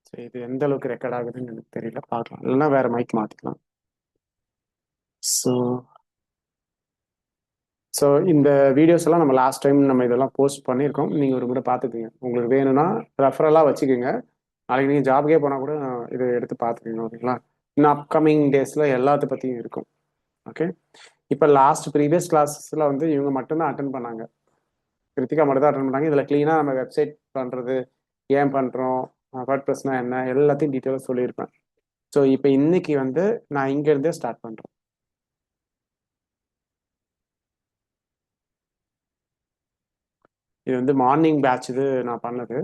சரி, இது எந்த அளவுக்கு ரெக்கார்ட் ஆகுதுன்னு எனக்கு தெரியல, பார்க்கலாம். இல்லைன்னா வேற மைக் மாத்திக்கலாம். ஸோ ஸோ இந்த வீடியோஸ் எல்லாம் நம்ம லாஸ்ட் டைம் நம்ம இதெல்லாம் போஸ்ட் பண்ணியிருக்கோம். நீங்கள் ஒரு முறை பார்த்துக்குங்க. உங்களுக்கு வேணும்னா ரெஃபரலாக வச்சுக்கோங்க. நாளைக்கு நீங்கள் ஜாப்கே போனால் கூட இதை எடுத்து பார்த்துக்கோங்க. ஓகேங்களா? இன்னும் அப்கமிங் டேஸில் எல்லாத்த பற்றியும் இருக்கும். ஓகே. இப்போ லாஸ்ட் ப்ரீவியஸ் கிளாஸஸில் வந்து இவங்க மட்டும்தான் அட்டன் பண்ணாங்க. கிருத்திகா மட்டும் தான் அட்டன் பண்ணாங்க. இதில் க்ளீனாக நம்ம வெப்சைட் பண்ணுறது, ஏன் பண்ணுறோம், வேர்ட் ப்ரெஸ்னா என்ன, எல்லாத்தையும் டீட்டெயிலாக சொல்லியிருப்பேன். ஸோ இப்போ இன்னைக்கு வந்து நான் இங்கேருந்தே ஸ்டார்ட் பண்ணுறேன். இது வந்து மார்னிங் பேட்ச் இது நான் பண்ணது.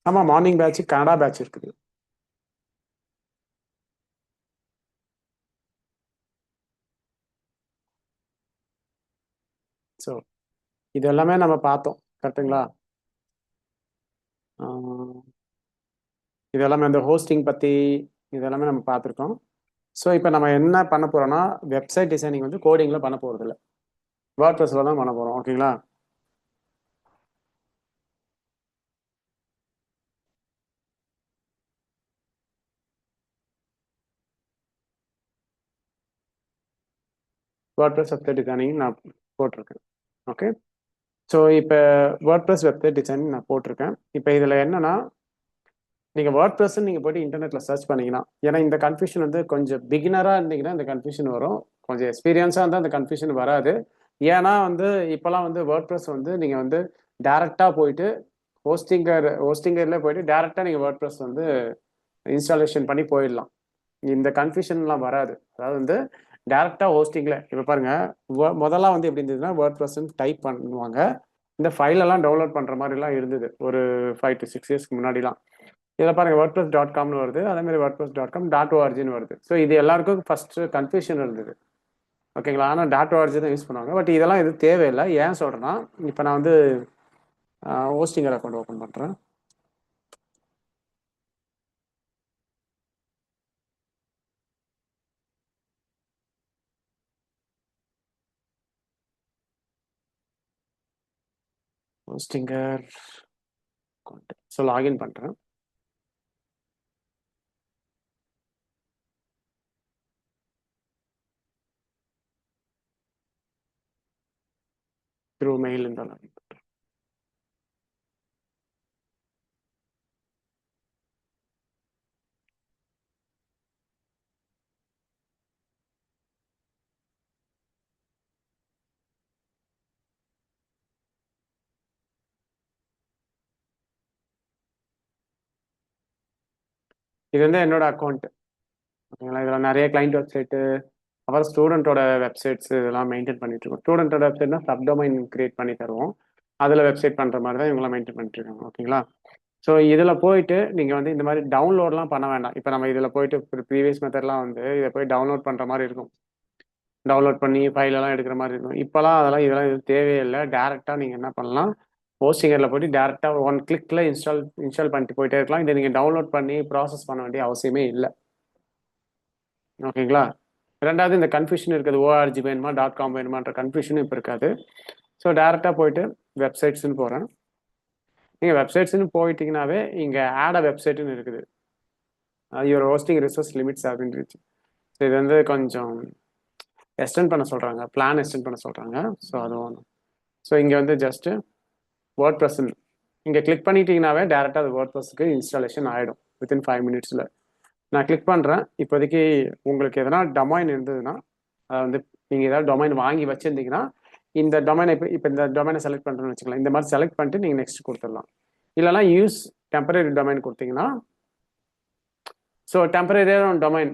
ஆமாம், மார்னிங் பேட்ச் கனடா பேட்ச் இருக்குது. ஸோ இது எல்லாமே நம்ம பார்த்தோம். கரெக்டுங்களா? இது எல்லாமே இந்த ஹோஸ்டிங் பற்றி இது எல்லாமே நம்ம பார்த்துருக்கோம். ஸோ இப்போ நம்ம என்ன பண்ண போகிறோம்னா, வெப்சைட் டிசைனிங் வந்து கோடிங்கில் பண்ண போகிறது இல்லை, வேர்ட் ப்ரெஸ்ஸில் தான் பண்ண போகிறோம். ஓகேங்களா? வேர்ட் ப்ரெஸ் வெப்சைட் டிசைனிங் நான் போட்டிருக்கேன். ஓகே. ஸோ இப்போ வேர்ட் ப்ரெஸ் வெப்சைட் டிசைனிங் நான் போட்டிருக்கேன். இப்போ இதில் என்னன்னா, நீங்கள் வேர்ட் ப்ரெஸ் நீங்கள் போய்ட்டு இன்டர்நெட்டில் சர்ச் பண்ணீங்கன்னா, ஏன்னா இந்த கன்ஃபியூஷன் வந்து கொஞ்சம் பிகினராக இருந்தீங்கன்னா இந்த கன்ஃபியூஷன் வரும். கொஞ்சம் எக்ஸ்பீரியன்ஸாக இருந்தால் இந்த கன்ஃபியூஷன் வராது. ஏன்னா வந்து இப்போலாம் வந்து வேர்ட் ப்ரெஸ் வந்து நீங்கள் வந்து டேரெக்டாக போயிட்டு ஹோஸ்டிங்கரில் போயிட்டு டேரெக்டாக நீங்கள் வேர்ட் ப்ரெஸ் வந்து இன்ஸ்டாலேஷன் பண்ணி போயிடலாம். இந்த கன்ஃபியூஷன்லாம் வராது. அதாவது வந்து டேரெக்டாக ஹோஸ்டிங்கில் இப்போ பாருங்கள், முதல்ல வந்து எப்படி இருந்ததுன்னா வேர்ட் ப்ரெஸ்ன்னு டைப் பண்ணுவாங்க. இந்த ஃபைலெல்லாம் டவுன்லோட் பண்ணுற மாதிரிலாம் இருந்தது ஒரு 5 to 6 இயர்ஸ்க்கு முன்னாடிலாம். இதில் பாருங்கள் wordpress.comனு வருது, அதேமாதிரி wordpress.com.orgன்னு வருது. ஸோ இது எல்லாருக்கும் ஃபஸ்ட்டு கன்ஃபியூஷன் இருந்தது. ஓகேங்களா? ஆனால் .org தான் யூஸ் பண்ணுவாங்க. பட் இதெல்லாம் எதுவும் தேவையில்லை. ஏன் சொல்கிறேன்னா, இப்போ நான் வந்து ஹோஸ்டிங்கர் அக்கௌண்ட் ஓப்பன் பண்ணுறேன். Hostinger account. ஸோ லாகின் பண்ணுறேன். த்ரூ மெயில் இருந்தால் லாகின் பண்ணுறேன். இது வந்து என்னோட அக்கௌண்ட். ஓகேங்களா? இதில் நிறைய கிளைண்ட் வெப்சைட்டு, அப்புறம் ஸ்டூடெண்ட்டோட வெப்சைட்ஸ் இதெல்லாம் மெயின்டைன் பண்ணிட்டு இருக்கோம். ஸ்டூடெண்ட்டோட வெப்சைட்னா சப்டொமைன் கிரியேட் பண்ணி தருவோம். அதில் வெப்சைட் பண்ணுற மாதிரி தான் இவங்களாம் மெயின்டைன் பண்ணிட்டு இருக்காங்க. ஓகேங்களா? ஸோ இதில் போயிட்டு நீங்கள் வந்து இந்த மாதிரி டவுன்லோட்லாம் பண்ண வேண்டாம். இப்போ நம்ம இதில் போயிட்டு ப்ரீவியஸ் மெத்தட்லாம் வந்து இதை போய் டவுன்லோட் பண்ணுற மாதிரி இருக்கும். டவுன்லோட் பண்ணி ஃபைலெல்லாம் எடுக்கிற மாதிரி இருக்கும். இப்போலாம் இதெல்லாம் எதுவும் தேவையே இல்லை. டேரெக்டாக நீங்கள் என்ன பண்ணலாம், ஹோஸ்டிங்கரில் போய்ட்டு டேரெக்டாக ஒன் கிளிக்கில் இன்ஸ்டால் பண்ணிட்டு போயிட்டே இருக்கலாம். இதை நீங்கள் டவுன்லோட் பண்ணி ப்ராசஸ் பண்ண வேண்டிய அவசியமே இல்லை. ஓகேங்களா? ரெண்டாவது இந்த கன்ஃபியூஷன் இருக்குது, ஓஆர்ஜி வேணுமா .com வேணுமான்ற கன்ஃபியூஷனும் இப்போ இருக்காது. ஸோ டேரெக்டாக போயிட்டு வெப்சைட்ஸ்ன்னு போகிறேன். நீங்கள் வெப்சைட்ஸ்ன்னு போயிட்டீங்கன்னாவே இங்கே ஆட் அ வெப்சைட்டுன்னு இருக்குது. யுவர் ஹோஸ்டிங் ரிசோர்ஸ் லிமிட்ஸ் அப்படின்னு இருந்துச்சு. ஸோ இது வந்து கொஞ்சம் எக்ஸ்டெண்ட் பண்ண சொல்கிறாங்க, பிளான் எக்ஸ்டெண்ட் பண்ண சொல்கிறாங்க. ஸோ அது ஒன்று. ஸோ இங்கே வந்து ஜஸ்ட்டு வேர்ட் ப்ரெஸ்ன்னு இங்கே கிளிக் பண்ணிட்டீங்கன்னாவே டேரெக்டாக அது வேர்ட் ப்ரெஸ்ஸுக்கு இன்ஸ்டாலேஷன் ஆகிடும் வித்தின் 5 minutesல. நான் கிளிக் பண்ணுறேன். இப்போதைக்கு உங்களுக்கு எதனா டொமைன் இருந்ததுன்னா, அதை வந்து நீங்கள் ஏதாவது டொமைன் வாங்கி வச்சுருந்தீங்கன்னா, இந்த டொமைனை இப்போ இந்த டொமைனை செலக்ட் பண்ணுறேன்னு வச்சுக்கலாம். இந்த மாதிரி செலக்ட் பண்ணிட்டு நீங்கள் நெக்ஸ்ட் கொடுத்துடலாம். இல்லைனா யூஸ் டெம்பரரி டொமைன் கொடுத்தீங்கன்னா, ஸோ டெம்பரரியாக ஒரு டொமைன்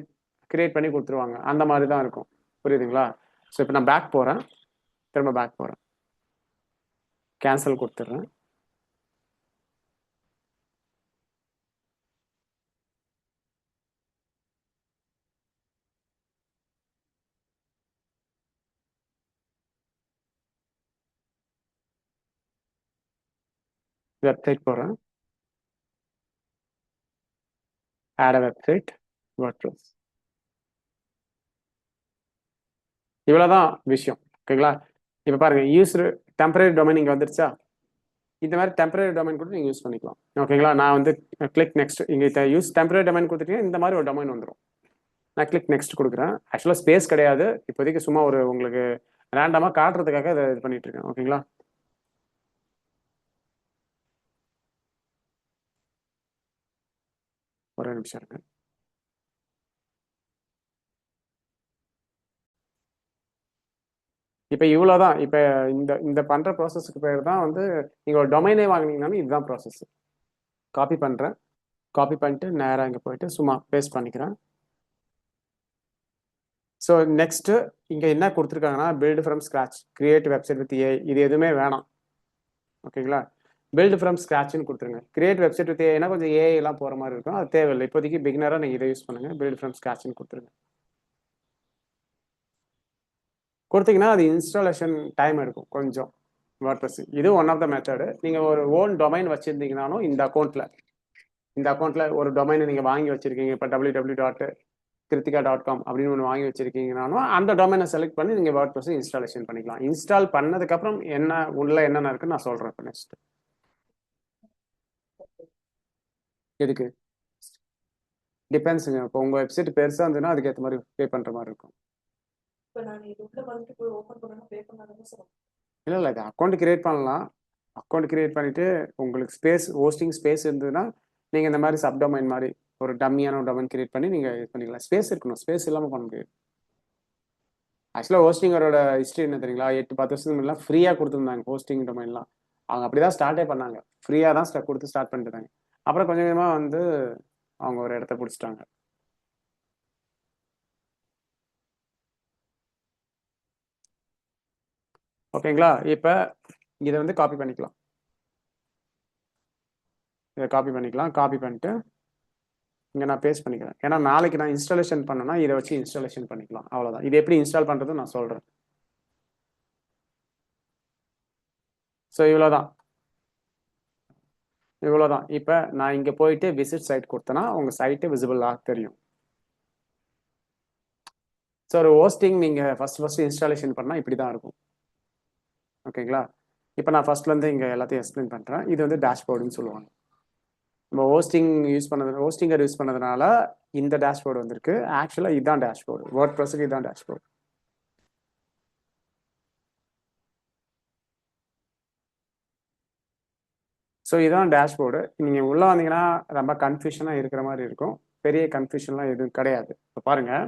கிரியேட் பண்ணி கொடுத்துருவாங்க. அந்த மாதிரி தான் இருக்கும். புரியுதுங்களா? ஸோ இப்போ நான் பேக் போகிறேன், திரும்ப பேக் போகிறேன், கேன்சல் கொடுத்துட்றேன். வெப்சைட் போகிறேன். Add a website WordPress. இவ்வளோதான் விஷயம். ஓகேங்களா? இப்போ பாருங்க, யூஸ்டு டெம்பரரி டொமைன் இங்கே வந்துருச்சா? இந்த மாதிரி டெம்பரரி டொமைன் கூட நீங்கள் யூஸ் பண்ணிக்கலாம். ஓகேங்களா? நான் வந்து கிளிக் நெக்ஸ்ட், இங்கே யூஸ் டெம்பரரி டொமைன் கொடுத்துட்டீங்கன்னா இந்த மாதிரி ஒரு டொமைன் வந்துடும். நான் கிளிக் நெக்ஸ்ட் கொடுக்குறேன். ஆக்சுவலாக ஸ்பேஸ் கிடையாது, இப்போதைக்கு சும்மா ஒரு உங்களுக்கு ரேண்டமாக காட்டுறதுக்காக இதை இது பண்ணிட்டு இருக்கேன். ஓகேங்களா? ஒரே நிமிஷம் இருக்கு. இப்போ இவ்வளோதான். இப்போ இந்த இந்த பண்ணுற ப்ராசஸுக்கு பேர் தான் வந்து நீங்கள் ஒரு டொமைனே வாங்கினீங்கன்னாலும் இதுதான் ப்ராசஸ். காப்பி பண்ணுறேன். காப்பி பண்ணிட்டு நேராக இங்கே போயிட்டு சும்மா பேஸ்ட் பண்ணிக்கிறேன். ஸோ நெக்ஸ்ட்டு இங்கே என்ன கொடுத்துருக்காங்கன்னா build from scratch, create website with AI. இது எதுவுமே வேணாம். ஓகேங்களா? பில்டு ஃப்ரம் ஸ்க்ராட்ச்னு கொடுத்துருங்க. கிரியேட் வெப்சைட் வித் ஏஐனா கொஞ்சம் ஏஐ எல்லாம் போகிற மாதிரி இருக்கும், அது தேவையில்லை. இப்போதைக்கு பிகினராக நீங்கள் இதை யூஸ் பண்ணுங்கள். பில்டு ஃப்ரம் ஸ்க்ராட்ச்னு கொடுத்துருங்க. கொடுத்தீங்கன்னா அது இன்ஸ்டாலேஷன் டைம் எடுக்கும் கொஞ்சம். வேர்ட்பிரஸ் இது ஒன் ஆஃப் த மெத்தடு. நீங்கள் ஒரு ஓன் டொமைன் வச்சுருந்தீங்கனாலும் இந்த அக்கௌண்ட்டில் ஒரு டொமைனை நீங்கள் வாங்கி வச்சுருக்கீங்க. இப்போ www.kritika.com அப்படின்னு ஒன்று வாங்கி வச்சுருக்கீங்கனாலும் அந்த டொமைனை செலக்ட் பண்ணி நீங்கள் வேர்ட்பிரஸ் இன்ஸ்டாலேஷன் பண்ணிக்கலாம். இன்ஸ்டால் பண்ணதுக்கப்புறம் என்ன உள்ள என்னென்ன இருக்குன்னு நான் சொல்கிறேன். இப்போ நெக்ஸ்ட் எதுக்கு டிபெண்ட்ஸுங்க. இப்போ உங்கள் வெப்சைட் பெருசாக இருந்ததுன்னா அதுக்கேற்ற மாதிரி பே பண்ணுற மாதிரி இருக்கும். இல்லை இது அக்கௌண்ட் கிரியேட் பண்ணலாம். அக்கௌண்ட் கிரியேட் பண்ணிவிட்டு உங்களுக்கு ஸ்பேஸ், ஹோஸ்டிங் ஸ்பேஸ் இருந்ததுன்னா நீங்கள் இந்த மாதிரி சப்டொமைன் மாதிரி ஒரு டம்மியான டொமைன் கிரியேட் பண்ணி நீங்கள் இது பண்ணிக்கலாம். ஸ்பேஸ் இருக்கணும், ஸ்பேஸ் இல்லாமல் பண்ண முடியாது. ஆக்சுவலாக ஹோஸ்டிங்கரோட ஹிஸ்ட்ரி என்ன தெரியுங்களா? 8-10 வருஷத்துக்கு முன்னாடி ஃப்ரீயாக கொடுத்துருந்தாங்க ஹோஸ்டிங் டொமைன்லாம். அவங்க அப்படி தான் ஸ்டார்ட்டே பண்ணாங்க, ஃப்ரீயாக தான் கொடுத்து ஸ்டார்ட் பண்ணிட்டு. அப்புறம் கொஞ்சம் கொஞ்சமாக வந்து அவங்க ஒரு இடத்த பிடிச்சிட்டாங்க. ஓகேங்களா? இப்போ இதை வந்து காப்பி பண்ணிக்கலாம். இதை காப்பி பண்ணிக்கலாம். காப்பி பண்ணிட்டு இங்கே நான் பேஸ்ட் பண்ணிக்கிறேன். ஏன்னா நாளைக்கு நான் இன்ஸ்டாலேஷன் பண்ணேன்னா இதை வச்சு இன்ஸ்டாலேஷன் பண்ணிக்கலாம். அவ்வளோதான். இது எப்படி இன்ஸ்டால் பண்ணுறது நான் சொல்கிறேன். ஸோ இவ்வளோதான். இப்போ நான் இங்கே போயிட்டு விசிட் சைட் கொடுத்தேன்னா உங்கள் சைட்டு விசிபிளாக தெரியும். ஸோ ஒரு ஹோஸ்டிங் நீங்கள் ஃபஸ்ட்டு இன்ஸ்டாலேஷன் பண்ணால் இப்படி தான் இருக்கும். ஓகேங்களா? இப்போ நான் ஃபஸ்ட்லேருந்து இங்கே எல்லாத்தையும் எக்ஸ்பிளைன் பண்ணுறேன். இது வந்து டேஷ்போர்டுன்னு சொல்லுவாங்க. நம்ம ஹோஸ்டிங்கர் யூஸ் பண்ணதுனால இந்த டேஷ்போர்டு வந்திருக்கு. ஆக்சுவலாக இதுதான் டேஷ்போர்டு. வேர்ட்பிரஸ்க்கு இதுதான் டேஷ்போர்டு. ஸோ இதுதான் டேஷ்போர்டு. நீங்கள் உள்ளே வந்தீங்கன்னா ரொம்ப கன்ஃபியூஷனாக இருக்கிற மாதிரி இருக்கும். பெரிய கன்ஃபியூஷன்லாம் எதுவும் கிடையாது. இப்போ பாருங்கள்,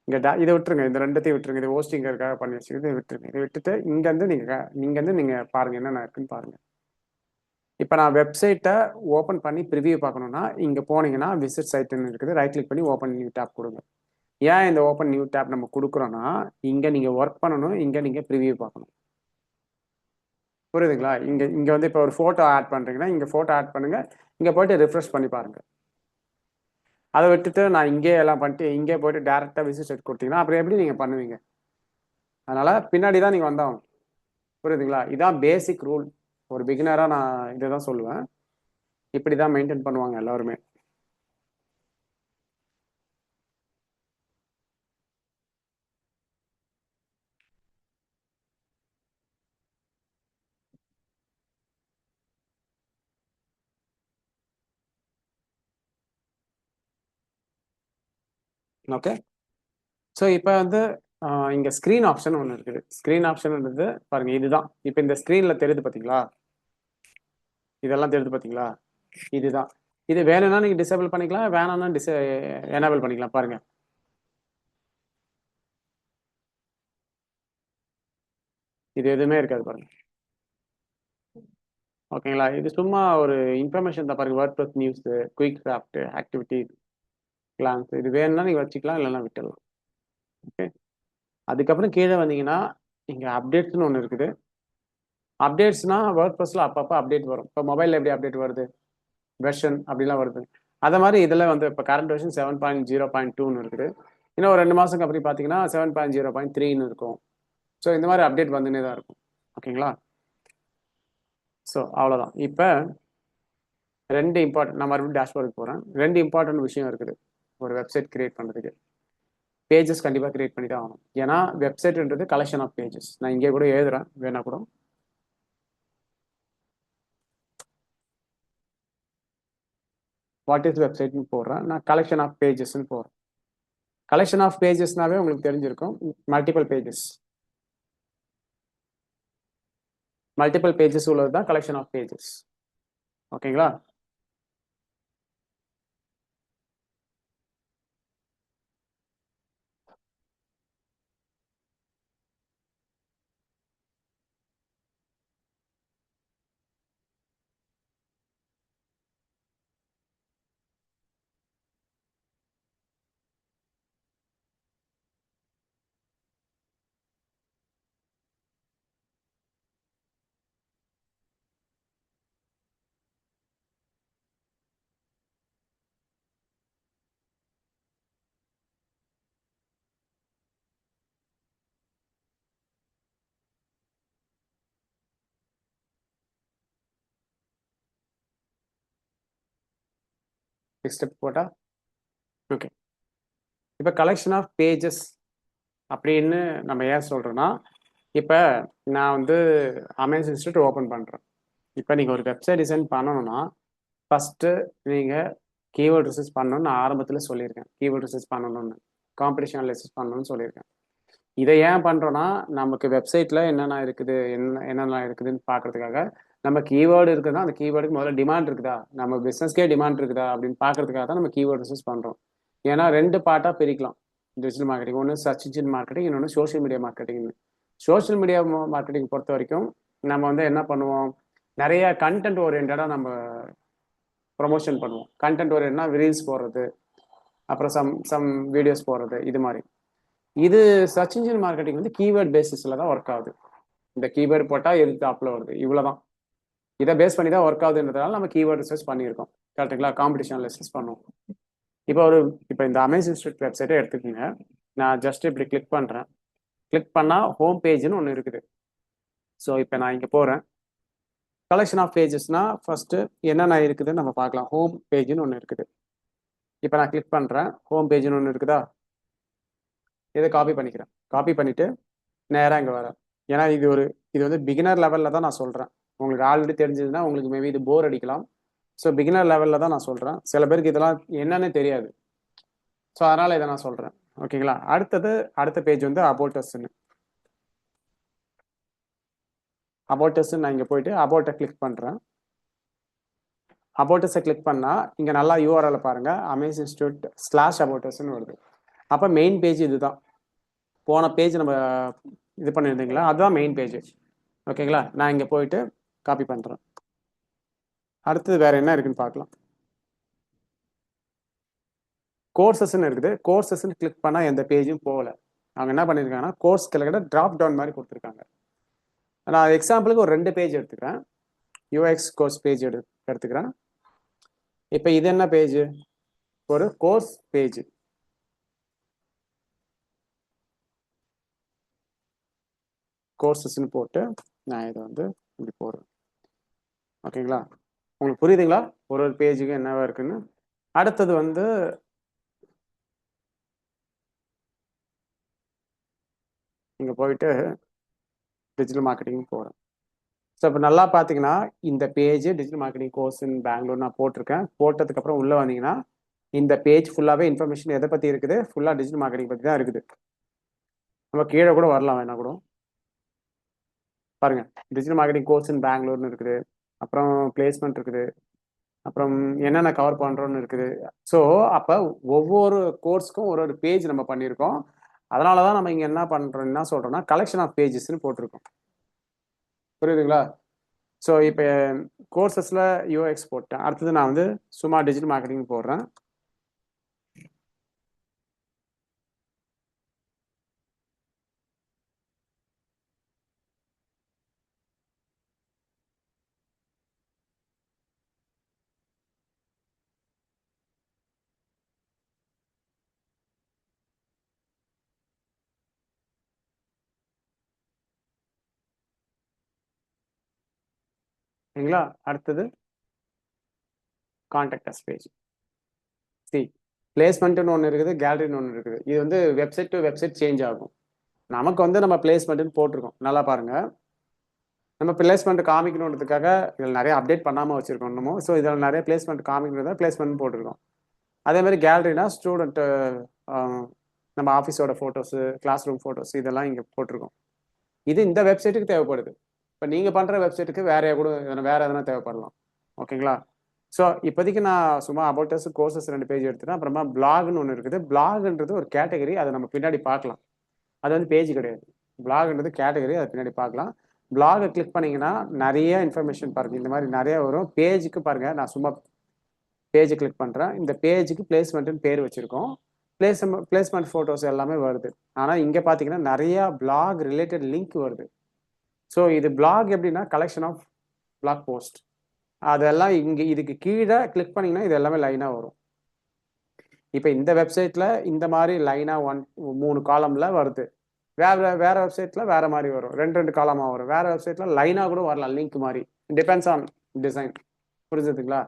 இங்கே இதை விட்டுருங்க, இந்த ரெண்டத்தையும் விட்டுருங்க. இது ஹோஸ்டிங்கருக்காக பண்ணி வச்சுக்கிது, இதை விட்டுருங்க. இதை விட்டுட்டு இங்கேருந்து நீங்கள் பாருங்கள் என்னென்ன இருக்குன்னு பாருங்கள். இப்போ நான் வெப்சைட்டை ஓப்பன் பண்ணி ப்ரிவியூ பார்க்கணுன்னா இங்கே போனீங்கன்னா விசிட் சைட்டுன்னு இருக்குது. ரைட் கிளிக் பண்ணி ஓப்பன் நியூ டேப் கொடுங்க. ஏன் இந்த ஓப்பன் நியூ டேப் நம்ம கொடுக்குறோன்னா இங்கே நீங்கள் ஒர்க் பண்ணணும், இங்கே நீங்கள் ப்ரிவியூ பார்க்கணும். புரியுதுங்களா? இங்கே வந்து இப்போ ஒரு ஃபோட்டோ ஆட் பண்ணுறீங்கன்னா இங்கே ஃபோட்டோ ஆட் பண்ணுங்கள், இங்கே போய்ட்டு ரிஃப்ரெஷ் பண்ணி பாருங்கள். அதை விட்டுட்டு நான் இங்கே எல்லாம் பண்ணிட்டு இங்கே போய்ட்டு டேரெக்டாக விசிட் சைட் கொடுத்தீங்கன்னா அப்புறம் எப்படி நீங்கள் பண்ணுவீங்க? அதனால் பின்னாடி தான் நீங்கள் வந்தாகணும். புரியுதுங்களா? இதான் பேசிக் ரூல். ஒரு பிகினராக நான் இதை தான் சொல்லுவேன். இப்படி தான் மெயின்டைன் பண்ணுவாங்க எல்லாருமே. ஓகே. ஸோ இப்போ வந்து இங்கே ஸ்க்ரீன் ஆப்ஷன் ஒன்று இருக்குது. ஸ்க்ரீன் ஆப்ஷன்ன்றது பாருங்கள், இதுதான். இப்போ இந்த ஸ்க்ரீனில் தெரியுது பார்த்தீங்களா? இதெல்லாம் தெரியுது பார்த்தீங்களா? இதுதான். இது வேணும்னா நீங்கள் டிசேபிள் பண்ணிக்கலாம், வேணாம்னா எனேபிள் பண்ணிக்கலாம். பாருங்கள், இது எதுவுமே இருக்காது பாருங்கள். ஓகேங்களா? இது சும்மா ஒரு இன்ஃபர்மேஷன் தான். பாருங்கள், WordPress news, quick draft, activity, glance, இது வேணும்னா நீங்கள் வச்சுக்கலாம், இல்லைன்னா விட்டுடலாம். ஓகே. அதுக்கப்புறம் கீழே வந்தீங்கன்னா இங்கே அப்டேட்ஸ்னு ஒன்று இருக்குது. அப்டேட்ஸ்னால் வேர்ட்பிரஸில் அப்பப்போ அப்டேட் வரும். இப்போ மொபைலில் எப்படி அப்டேட் வருது, வெர்ஷன் அப்படிலாம் வருது. அதை மாதிரி இதில் வந்து இப்போ கரண்ட் வெர்ஷன் 7.0.2ன்னு இருக்குது. இன்னும் ஒரு 2 மாதத்துக்கு அப்படி பார்த்தீங்கன்னா 7.0.3ன்னு இருக்கும். ஸோ இந்த மாதிரி அப்டேட் வந்துனே தான் இருக்கும். ஓகேங்களா? ஸோ அவ்வளோதான். இப்போ 2 இம்பார்ட்டன்ட், நான் மறுபடியும் டேஷ்போர்டுக்கு போகிறேன். 2 இம்பார்ட்டன்ட் விஷயம் இருக்குது ஒரு வெப்சைட் கிரியேட் பண்ணுறதுக்கு. பேஜஸ் கண்டிப்பாக கிரியேட் பண்ணி தான் ஆகணும். ஏன்னா வெப்சைட்ன்றது கலெக்ஷன் ஆஃப் பேஜஸ். நான் இங்கே கூட எழுதுறேன் வேணா கூட. வாட் இஸ் வெப்சைட்னு போடுறேன், நான் கலெக்ஷன் ஆஃப் பேஜஸ்ன்னு போடுறேன். கலெக்ஷன் ஆஃப் பேஜஸ்னாவே உங்களுக்கு தெரிஞ்சிருக்கும், மல்டிபிள் பேஜஸ். மல்டிபிள் பேஜஸ் உள்ளது தான் கலெக்ஷன் ஆஃப் பேஜஸ். ஓகேங்களா? நெக்ஸ்ட் ஸ்டெப் போட்டா ஓகே. இப்போ கலெக்ஷன் ஆஃப் பேஜஸ் அப்படின்னு நம்ம ஏன் சொல்கிறோன்னா, இப்போ நான் வந்து அமேஸ் இன்ஸ்டியூட் ஓப்பன் பண்ணுறேன். இப்போ நீங்கள் ஒரு வெப்சைட் டிசைன் பண்ணணும்னா ஃபஸ்ட்டு நீங்கள் கீவேர்ட் ரிசர்ச் பண்ணணும்னு நான் ஆரம்பத்தில் சொல்லியிருக்கேன். கீவேர்ட் ரிசர்ச் பண்ணணும்னு, காம்படிஷன் அனாலிசிஸ் பண்ணணும்னு சொல்லியிருக்கேன். இதை ஏன் பண்ணுறோன்னா, நமக்கு வெப்சைட்டில் என்னென்ன இருக்குது, என்னென்ன இருக்குதுன்னு பார்க்கறதுக்காக. நம்ம கீவேர்டு இருக்குதுன்னா அந்த கீவேர்டுக்கு முதல்ல டிமாண்ட் இருக்குதா, நம்ம பிஸ்னஸ்க்கே டிமாண்ட் இருக்குதா அப்படின்னு பார்க்கறதுக்காக தான் நம்ம கீவேர்ட் ரிசர்ச் பண்ணுறோம். ஏன்னா 2 பார்ட்டாக பிரிக்கலாம் டிஜிட்டல் மார்க்கெட்டிங். ஒன்று சர்ச் இன்ஜின் மார்க்கெட்டிங், இன்னொன்று சோஷியல் மீடியா மார்க்கெட்டிங்னு. சோஷியல் மீடியா மார்க்கெட்டிங் பொறுத்த வரைக்கும் நம்ம வந்து என்ன பண்ணுவோம், நிறைய கண்டென்ட் ஓரியன்டாக நம்ம ப்ரொமோஷன் பண்ணுவோம். கண்டென்ட் ஓரியன்ட்னா ரீல்ஸ் போடுறது, அப்புறம் சம் சம் வீடியோஸ் போடுறது, இது மாதிரி. இது சர்ச் இன்ஜின் மார்க்கெட்டிங் வந்து கீவேர்ட் பேசிஸில் தான் ஒர்க் ஆகுது. இந்த கீவேர்டு போட்டால் எது டாப்பில் வருது, இவ்வளோதான். இதை பேஸ் பண்ணி தான் ஒர்க் ஆகுதுன்றதுனால நம்ம கீவேர்ட் ரிசர்ச் பண்ணியிருக்கோம். கரெக்டுங்களா? காம்படிஷன் அனாலிசிஸ் பண்ணுவோம். இப்போ இந்த அமேஸ் இன்ஸ்டியூட் வெப்சைட்டை எடுத்துக்கோங்க. நான் ஜஸ்ட் இப்படி கிளிக் பண்ணுறேன். கிளிக் பண்ணால் ஹோம் பேஜ்னு ஒன்று இருக்குது. ஸோ இப்போ நான் இங்கே போகிறேன். கலெக்ஷன் ஆஃப் பேஜஸ்னா ஃபர்ஸ்ட் என்னென்ன இருக்குதுன்னு நம்ம பார்க்கலாம். ஹோம் பேஜ்னு ஒன்று இருக்குது. இப்போ நான் கிளிக் பண்ணுறேன். ஹோம் பேஜ்னு ஒன்று இருக்குதா? இதை காப்பி பண்ணிக்கிறேன். காப்பி பண்ணிட்டு நேராக இங்கே வரேன். ஏன்னா இது வந்து பிகினர் லெவலில் தான் நான் சொல்கிறேன். உங்களுக்கு ஆல்ரெடி தெரிஞ்சதுன்னா உங்களுக்கு மேபி இது போர் அடிக்கலாம். ஸோ பிகினர் லெவலில் தான் நான் சொல்கிறேன். சில பேருக்கு இதெல்லாம் என்னன்னு தெரியாது. ஸோ அதனால் இதை நான் சொல்கிறேன். ஓகேங்களா? அடுத்த பேஜ் வந்து அபவுட் அஸ்ன்னு. அபவுட் அஸ்ன்னு நான் இங்கே போயிட்டு அபவுட்டை கிளிக் பண்ணுறேன். அபவுட் அஸை கிளிக் பண்ணால் இங்கே நல்லா யூஆர்எல் பாருங்கள், அமேஸ் இன்ஸ்டியூட் /அபவுட் அஸ்ன்னு வருது. அப்போ மெயின் பேஜ் இதுதான். போன பேஜ் நம்ம இது பண்ணியிருந்தீங்களா, அதுதான் மெயின் பேஜ். ஓகேங்களா? நான் இங்கே போயிட்டு காப்பி பண்ணுறேன். அடுத்தது வேற என்ன இருக்குன்னு பார்க்கலாம். கோர்சஸ்ன்னு இருக்குது. கோர்சஸ்ன்னு கிளிக் பண்ணால் எந்த பேஜும் போகல. அவங்க என்ன பண்ணியிருக்காங்கன்னா கோர்ஸ் கிட்ட ட்ராப் டவுன் மாதிரி கொடுத்துருக்காங்க. நான் எக்ஸாம்பிளுக்கு ஒரு 2 பேஜ் எடுத்துக்கிறேன். யூஎக்ஸ் கோர்ஸ் பேஜ் எடுத்துக்கிறேன். இப்போ இது என்ன பேஜ்? ஒரு கோர்ஸ் பேஜ். கோர்சஸ்ன்னு போட்டு நான் இதை வந்து இப்படி போடுறேன். ஓகேங்களா? உங்களுக்கு புரியுதுங்களா ஒரு பேஜுக்கு என்னவா இருக்குன்னு? அடுத்தது வந்து இங்கே போயிட்டு டிஜிட்டல் மார்க்கெட்டிங் போகிறேன். ஸோ இப்போ நல்லா பார்த்தீங்கன்னா இந்த page digital marketing course in Bangalore நான் போட்டிருக்கேன். போட்டதுக்கப்புறம் உள்ளே வந்தீங்கன்னா இந்த பேஜ் ஃபுல்லாகவே இன்ஃபர்மேஷன் எதை பற்றி இருக்குது, ஃபுல்லாக டிஜிட்டல் மார்க்கெட்டிங் பற்றி தான் இருக்குது. நம்ம கீழே கூட வரலாம் வேணா கூட. பாருங்க, டிஜிட்டல் மார்க்கெட்டிங் கோர்ஸ் இன் பெங்களூர்னு இருக்குது. அப்புறம் பிளேஸ்மெண்ட் இருக்குது. அப்புறம் என்னென்ன கவர் பண்ணுறோன்னு இருக்குது. ஸோ அப்போ ஒவ்வொரு கோர்ஸ்க்கும் ஒரு ஒரு பேஜ் நம்ம பண்ணியிருக்கோம். அதனால தான் நம்ம இங்கே என்ன பண்ணுறோம், என்ன சொல்கிறோம்னா கலெக்ஷன் ஆஃப் பேஜஸ்ன்னு போட்டிருக்கோம். புரியுதுங்களா? ஸோ இப்போ கோர்சஸில் யூஎக்ஸ் போட்டேன். அடுத்தது நான் வந்து சும்மா டிஜிட்டல் மார்க்கெட்டிங் போடுறேன். சரிங்களா? அடுத்தது கான்டாக்ட் அஸ் பேஜ். சி பிளேஸ்மெண்ட்னு ஒன்று இருக்குது, கேலரின்னு ஒன்று இருக்குது. இது வந்து வெப்சைட் டு வெப்சைட் சேஞ்ச் ஆகும். நமக்கு வந்து நம்ம பிளேஸ்மெண்ட்னு போட்டிருக்கோம். நல்லா பாருங்க, நம்ம பிளேஸ்மெண்ட் காமிக்கணுன்றதுக்காக இதில் நிறைய அப்டேட் பண்ணாமல் வச்சிருக்கோம் இன்னமும். ஸோ இதில் நிறைய பிளேஸ்மெண்ட் காமிக்கிறதா பிளேஸ்மெண்ட் போட்டிருக்கோம். அதே மாதிரி கேலரினா ஸ்டூடெண்ட்டு நம்ம ஆஃபீஸோட ஃபோட்டோஸு, கிளாஸ் ரூம் ஃபோட்டோஸ் இதெல்லாம் இங்கே போட்டிருக்கோம். இது இந்த வெப்சைட்டுக்கு தேவைப்படுது. இப்போ நீங்கள் பண்ணுற வெப்சைட்டுக்கு வேற கூட வேற எதனா தேவைப்படலாம். ஓகேங்களா? ஸோ இப்போதைக்கு நான் சும்மா அபவுட்டஸ் கோர்சஸ் 2 பேஜ் எடுத்துட்டேன். அப்புறமா பிளாக்னு ஒன்று இருக்குது. பிளாக்ன்றது ஒரு கேட்டகரி, அதை நம்ம பின்னாடி பார்க்கலாம். அது வந்து பேஜ் கிடையாது. பிளாக்ன்றது கேட்டகரி, அதை பின்னாடி பார்க்கலாம். பிளாகை கிளிக் பண்ணீங்கன்னா நிறைய இன்ஃபர்மேஷன் பாருங்க, இந்த மாதிரி நிறைய வரும். பேஜுக்கு பாருங்க, நான் சும்மா பேஜை கிளிக் பண்ணுறேன். இந்த பேஜுக்கு பிளேஸ்மெண்ட்னு பேர் வச்சிருக்கோம். பிளேஸ்மெண்ட் ஃபோட்டோஸ் எல்லாமே வருது. ஆனால் இங்கே பார்த்தீங்கன்னா நிறைய பிளாக் ரிலேட்டட் லிங்க் வருது. ஸோ இது பிளாக் எப்படின்னா கலெக்ஷன் ஆஃப் பிளாக் போஸ்ட். அதெல்லாம் இங்கே இதுக்கு கீழே கிளிக் பண்ணிங்கன்னா இது எல்லாமே லைனாக வரும். இப்போ இந்த வெப்சைட்டில் இந்த மாதிரி லைனாக 3 காலமில் வருது. வேற வெப்சைட்டில் வேற மாதிரி வரும், 2 காலமாக வரும். வேற வெப்சைட்டில் லைனாக கூட வரலாம், லிங்க் மாதிரி. Depends on design. புரிஞ்சுதுங்களா?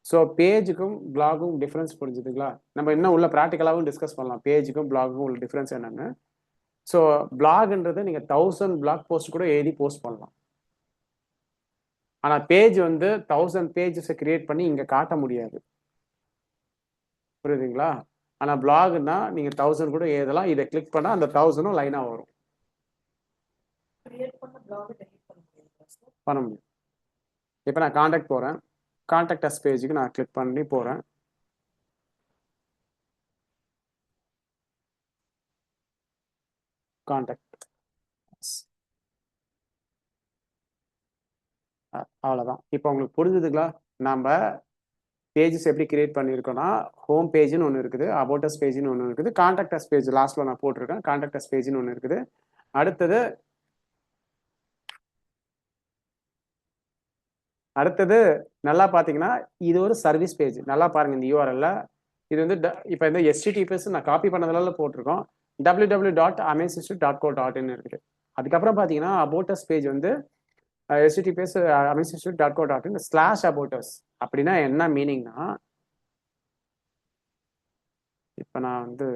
ஸோ பேஜுக்கும் பிளாகும் டிஃப்ரென்ஸ் புரிஞ்சுதுங்களா? நம்ம இன்னும் உள்ள ப்ராக்டிக்கலாகவும் டிஸ்கஸ் பண்ணலாம் பேஜுக்கும் பிளாகுக்கும் உள்ள டிஃப்ரென்ஸ் என்னென்னு. ஸோ பிளாக்ன்றது நீங்கள் 1000 பிளாக் போஸ்ட் கூட எழுதி போஸ்ட் பண்ணலாம். ஆனால் பேஜ் வந்து 1000 பேஜஸை கிரியேட் பண்ணி இங்கே காட்ட முடியாது. புரியுதுங்களா? ஆனால் பிளாக்னா நீங்கள் 1000 கூட எழுதலாம். இதை கிளிக் பண்ணால் அந்த 1000 லைனாக வரும். பண்ண முடியும். இப்போ நான் காண்டாக்ட் போகிறேன். காண்டாக்ட் அஸ் பேஜுக்கு நான் கிளிக் பண்ணி போகிறேன். காண்டாக்ட் அவ்வளோதான். இப்போ உங்களுக்கு புரிஞ்சுதுங்களா? நம்ம பேஜஸ் எப்படி கிரியேட் பண்ணியிருக்கோம்னா, ஹோம் பேஜ்னு ஒன்று இருக்குது, அபவுட் அஸ் பேஜ்னு ஒன்று இருக்குது, காண்டாக்ட் அஸ் பேஜ் லாஸ்ட்டில் நான் போட்டிருக்கேன். காண்டாக்ட் அஸ் பேஜ்னு ஒன்று இருக்குது. அடுத்தது நல்லா பார்த்தீங்கன்னா இது ஒரு சர்வீஸ் பேஜ். நல்லா பாருங்க, இந்த யூஆர்எல்ல இது வந்து இப்போ இந்த HTTPS நான் காப்பி பண்ணதுல போட்டிருக்கோம். www.amazeinstitute.co.in இருக்குது. அதுக்கப்புறம் பார்த்தீங்கன்னா அபவுட் அஸ் பேஜ் வந்து HTTPS amazeinstitute.co.in/aboutus. அப்படின்னா என்ன மீனிங்னா, இப்போ நான் வந்து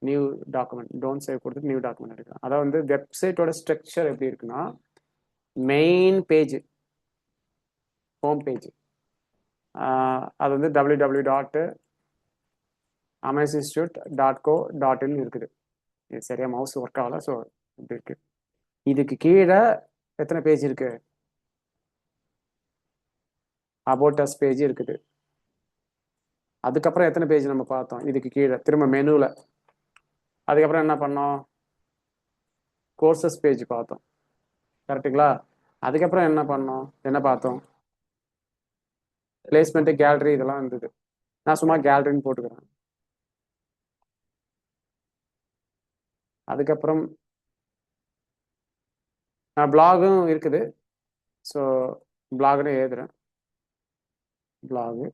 நியூ டாக்குமெண்ட் டோன்ட் சேவ் கொடுத்து நியூ டாக்குமெண்ட் எடுக்கிறேன். அதாவது வந்து வெப்சைட்டோட ஸ்ட்ரக்சர் எப்படி இருக்குன்னா, மெயின் பேஜ் ஹோம் பேஜ் அது வந்து www.amazeinstitute.co.in இருக்குது. இது சரியா மவுஸ் ஒர்க் ஆகல, ஸோ இப்படி இருக்கு. இதுக்கு கீழே எத்தனை பேஜ் இருக்கு? அபவுட் அஸ் பேஜ் இருக்குது. அதுக்கப்புறம் எத்தனை பேஜ் நம்ம பார்த்தோம்? இதுக்கு கீழே திரும்ப மெனுவில். அதுக்கப்புறம் என்ன பண்ணோம்? கோர்சஸ் பேஜ் பார்த்தோம். கரெக்டுங்களா? அதுக்கப்புறம் என்ன பண்ணோம்? என்ன பார்த்தோம்? பிளேஸ்மெண்ட், கேலரி இதெல்லாம் இருந்தது. நான் சும்மா கேலரின்னு போட்டுக்கிறேன். அதுக்கப்புறம் பிளாகும் இருக்குது. ஸோ பிளாக்னு எழுதுறேன். பிளாகு,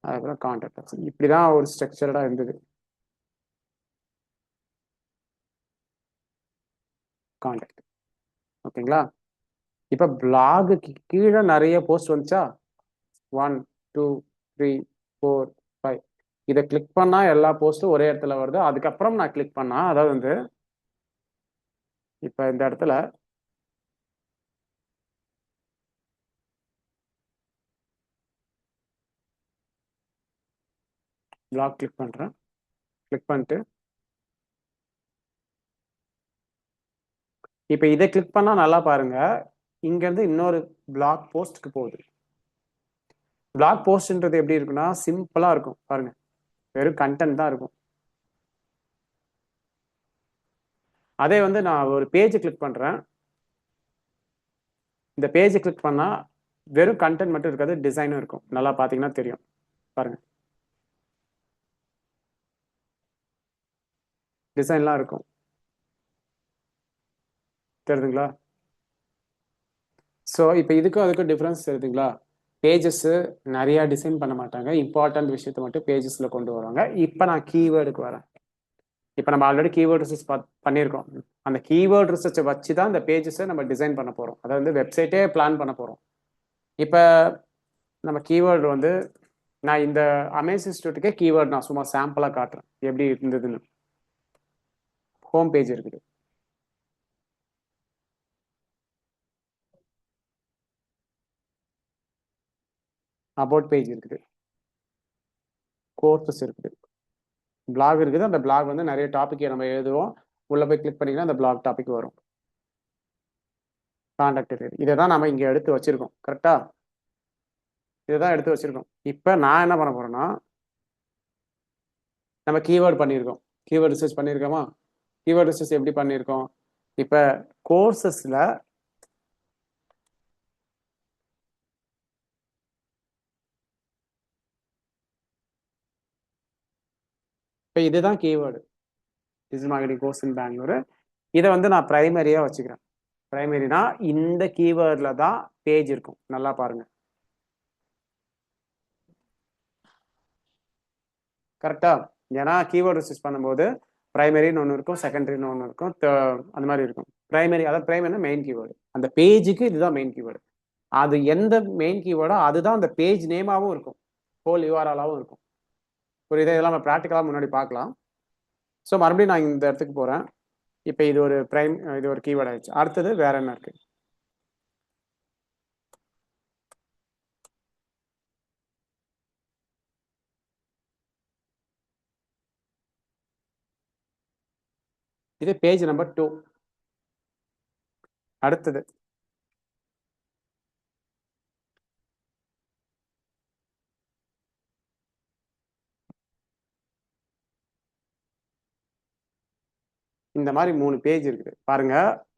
அதுக்கப்புறம் கான்டாக்ட். இப்படி தான் ஒரு ஸ்ட்ரக்சர்டாக இருந்தது. கான்டாக்ட். ஓகேங்களா? இப்போ பிளாகுக்கு கீழே நிறைய போஸ்ட் வந்துச்சா? 1 2 3 4 5. இதை கிளிக் பண்ணால் எல்லா போஸ்ட்டும் ஒரே இடத்துல வருது. அதுக்கப்புறம் நான் கிளிக் பண்ணா, அதாவது வந்து இப்போ இந்த இடத்துல பிளாக் கிளிக் பண்ணுறேன். கிளிக் பண்ணிட்டு இப்போ இதை கிளிக் பண்ணால் நல்லா பாருங்க, இங்கேருந்து இன்னொரு பிளாக் போஸ்ட்டுக்கு போகுது. பிளாக் போஸ்ட்ன்றது எப்படி இருக்குன்னா சிம்பிளாக இருக்கும் பாருங்க, வெறும் கண்டென்ட் தான் இருக்கும். அதே வந்து நான் ஒரு பேஜை கிளிக் பண்ணுறேன். இந்த பேஜை கிளிக் பண்ணால் வெறும் கண்டென்ட் மட்டும் இருக்காது, டிசைனும் இருக்கும். நல்லா பார்த்தீங்கன்னா தெரியும் பாருங்க, டிசைன்லாம் இருக்கும். தெரியுதுங்களா? ஸோ இப்போ இதுக்கும் அதுக்கும் டிஃப்ரென்ஸ் தெரியுதுங்களா? பேஜஸ் நிறையா டிசைன் பண்ண மாட்டாங்க, இம்பார்ட்டன்ட் விஷயத்தை மட்டும் பேஜஸில் கொண்டு வருவாங்க. இப்போ நான் கீவேர்டுக்கு வரேன். இப்போ நம்ம ஆல்ரெடி கீவேர்ட் ரிசர்ச் பண்ணியிருக்கோம். அந்த கீவேர்ட் ரிசர்ச்சை வச்சு தான் இந்த பேஜஸை நம்ம டிசைன் பண்ண போகிறோம். அதாவது வந்து வெப்சைட்டே பிளான் பண்ண போகிறோம். இப்போ நம்ம கீவேர்டு வந்து நான் இந்த அமேஸ் இன்ஸ்டியூட்டுக்கே கீவேர்டு நான் சும்மா சாம்பிளாக காட்டுறேன் எப்படி இருந்ததுன்னு. ஹோம் பேஜ் இருக்குது. அபவுட் பேஜ் இருக்குது. கோர்சஸ் இருக்குது. பிளாக் இருக்குது. அந்த பிளாக் வந்து நிறைய டாபிக் நம்ம எழுதுவோம். உள்ள போய் கிளிக் பண்ணிங்கன்னா அந்த பிளாக் டாபிக் வரும். கான்டாக்ட் இருக்குது. இதை தான் நம்ம இங்கே எடுத்து வச்சிருக்கோம். கரெக்டா? இதை தான் எடுத்து வச்சிருக்கோம். இப்போ நான் என்ன பண்ண போறேன்னா, நம்ம கீவேர்டு பண்ணியிருக்கோம். கீவேர்டு ரிசர்ச் பண்ணியிருக்கோமா? கீவேர்டு ரிசர்ச் எப்படி பண்ணியிருக்கோம்? இப்போ கோர்சஸில் இப்போ இதுதான் keyword. Digital marketing course in Bengaluru. இதை வந்து நான் பிரைமரியாக வச்சுக்கிறேன். பிரைமரினா இந்த கீவேர்டில் தான் பேஜ் இருக்கும். நல்லா பாருங்க. கரெக்டா? ஏன்னா கீவேர்டு ரிசர்ச் பண்ணும்போது பிரைமரின்னு ஒன்று இருக்கும், செகண்டரின்னு ஒன்று இருக்கும், அந்த மாதிரி இருக்கும். பிரைமரி, அதாவது பிரைமரினா மெயின் கீவேர்டு. அந்த பேஜுக்கு இதுதான் மெயின் கீவேர்டு. அது எந்த மெயின் கீவேர்டோ அதுதான் அந்த பேஜ் நேமாவும் இருக்கும், ஹோல் யூஆர்எல்லாவும் இருக்கும். புரியுது? இதெல்லாம் நம்ம ப்ராக்டிக்கலாக முன்னாடி பார்க்கலாம். ஸோ மறுபடியும் நான் இந்த இடத்துக்கு போகிறேன். இப்போ இது ஒரு இது ஒரு கீவேர்ட் ஆயிடுச்சு. அடுத்தது வேற என்ன இருக்கு? இது பேஜ் நம்பர் 2. அடுத்தது இந்த மாதிரி 3 பேஜ் இருக்குது பாருங்க.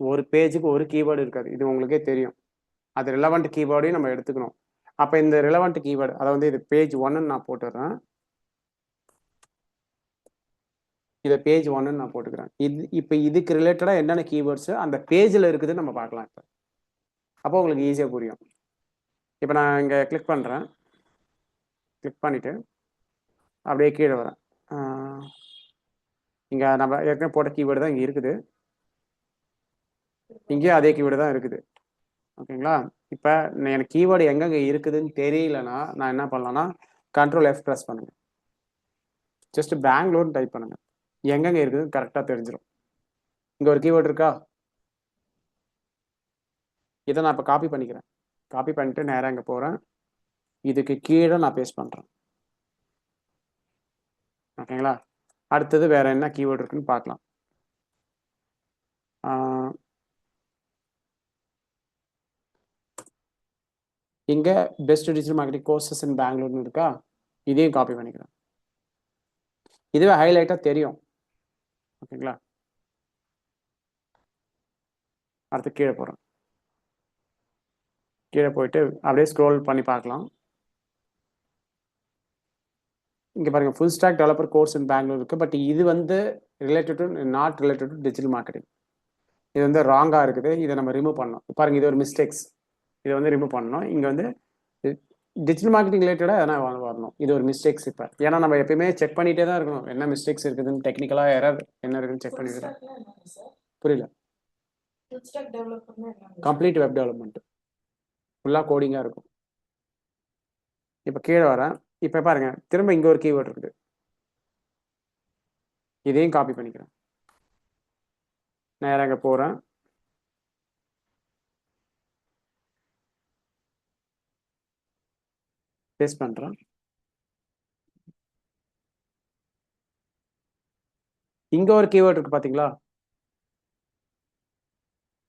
ஒரு பேஜுக்கு ஒரு கீவேர்டு இருக்காது, இது உங்களுக்கே தெரியும். அது ரிலவெண்ட் கீவேர்டையும் நம்ம எடுத்துக்கணும். அப்போ இந்த ரிலவெண்ட் கீவேர்டு, அதை வந்து இது பேஜ் 1ன்னு நான் போட்டுடுறேன். இதை பேஜ் 1ன்னு நான் போட்டுக்கிறேன். இப்போ இதுக்கு ரிலேட்டடாக என்னென்ன கீவேர்ட்ஸ் அந்த பேஜில் இருக்குதுன்னு நம்ம பார்க்கலாம். இப்போ அப்போ உங்களுக்கு ஈஸியாக புரியும். இப்போ நான் இங்கே கிளிக் பண்ணுறேன். கிளிக் பண்ணிவிட்டு அப்படியே கீழே வரேன். இங்கே நம்ம ஏற்கனவே போட்ட கீவேர்டு தான் இங்கே இருக்குது. இங்கேயும் அதே கீவேர்டு தான் இருக்குது. ஓகேங்களா? இப்போ எனக்கு கீவேர்டு எங்கெங்கே இருக்குதுன்னு தெரியலன்னா நான் என்ன பண்ணலாம்னா, Ctrl F ப்ரெஸ் பண்ணுங்க. ஜஸ்ட் பெங்களூர் டைப் பண்ணுங்க. எங்கெங்கே இருக்குதுன்னு கரெக்டாக தெரிஞ்சிடும். இங்கே ஒரு கீவேர்டு இருக்கா? இதை நான் இப்போ காப்பி பண்ணிக்கிறேன். காப்பி பண்ணிட்டு நேராக இங்கே போகிறேன். இதுக்கு கீழே நான் பேஸ்ட் பண்ணுறேன். ஓகேங்களா? அடுத்தது வேற என்ன கீவேர்டு இருக்குன்னு பார்க்கலாம். இங்கே best digital marketing courses in பெங்களூர்னு இருக்கா? இதையும் காப்பி பண்ணிக்கிறேன். இதுவே ஹைலைட்டாக தெரியும். ஓகேங்களா? அடுத்து கீழே போகிறேன். கீழே போயிட்டு அப்படியே ஸ்க்ரோல் பண்ணி பார்க்கலாம். இங்கே பாருங்க, full stack developer course in Bangalore இருக்குது. பட் இது வந்து not related to digital marketing. இது வந்து ராங்காக இருக்குது. இதை நம்ம ரிமூவ் பண்ணணும். பாருங்க, இது ஒரு மிஸ்டேக்ஸ். இதை வந்து ரிமூவ் பண்ணணும். இங்கே வந்து டிஜிட்டல் மார்க்கெட்டிங் ரிலேட்டடாக எதனா வரணும். இது ஒரு மிஸ்டேக்ஸ். இப்போ ஏன்னா நம்ம எப்பயுமே செக் பண்ணிகிட்டே தான் இருக்கணும், என்ன மிஸ்டேக்ஸ் இருக்குதுன்னு, டெக்னிக்கலாக எரர் என்ன இருக்குன்னு செக் பண்ணிட்டு தான். புரியல? கம்ப்ளீட் வெப் டெவலப்மெண்ட், ஃபுல்லாக கோடிங்காக இருக்கும். இப்போ கீழே வரேன். இப்போ பாருங்க, திரும்ப இங்கே ஒரு கீவேர்டு இருக்குது. இதையும் காப்பி பண்ணிக்கிறேன். நேராக இங்கே போகிறேன். பேஸ்ட் பண்ணுறேன். இங்கே ஒரு கீவேர்டு இருக்குது பார்த்தீங்களா?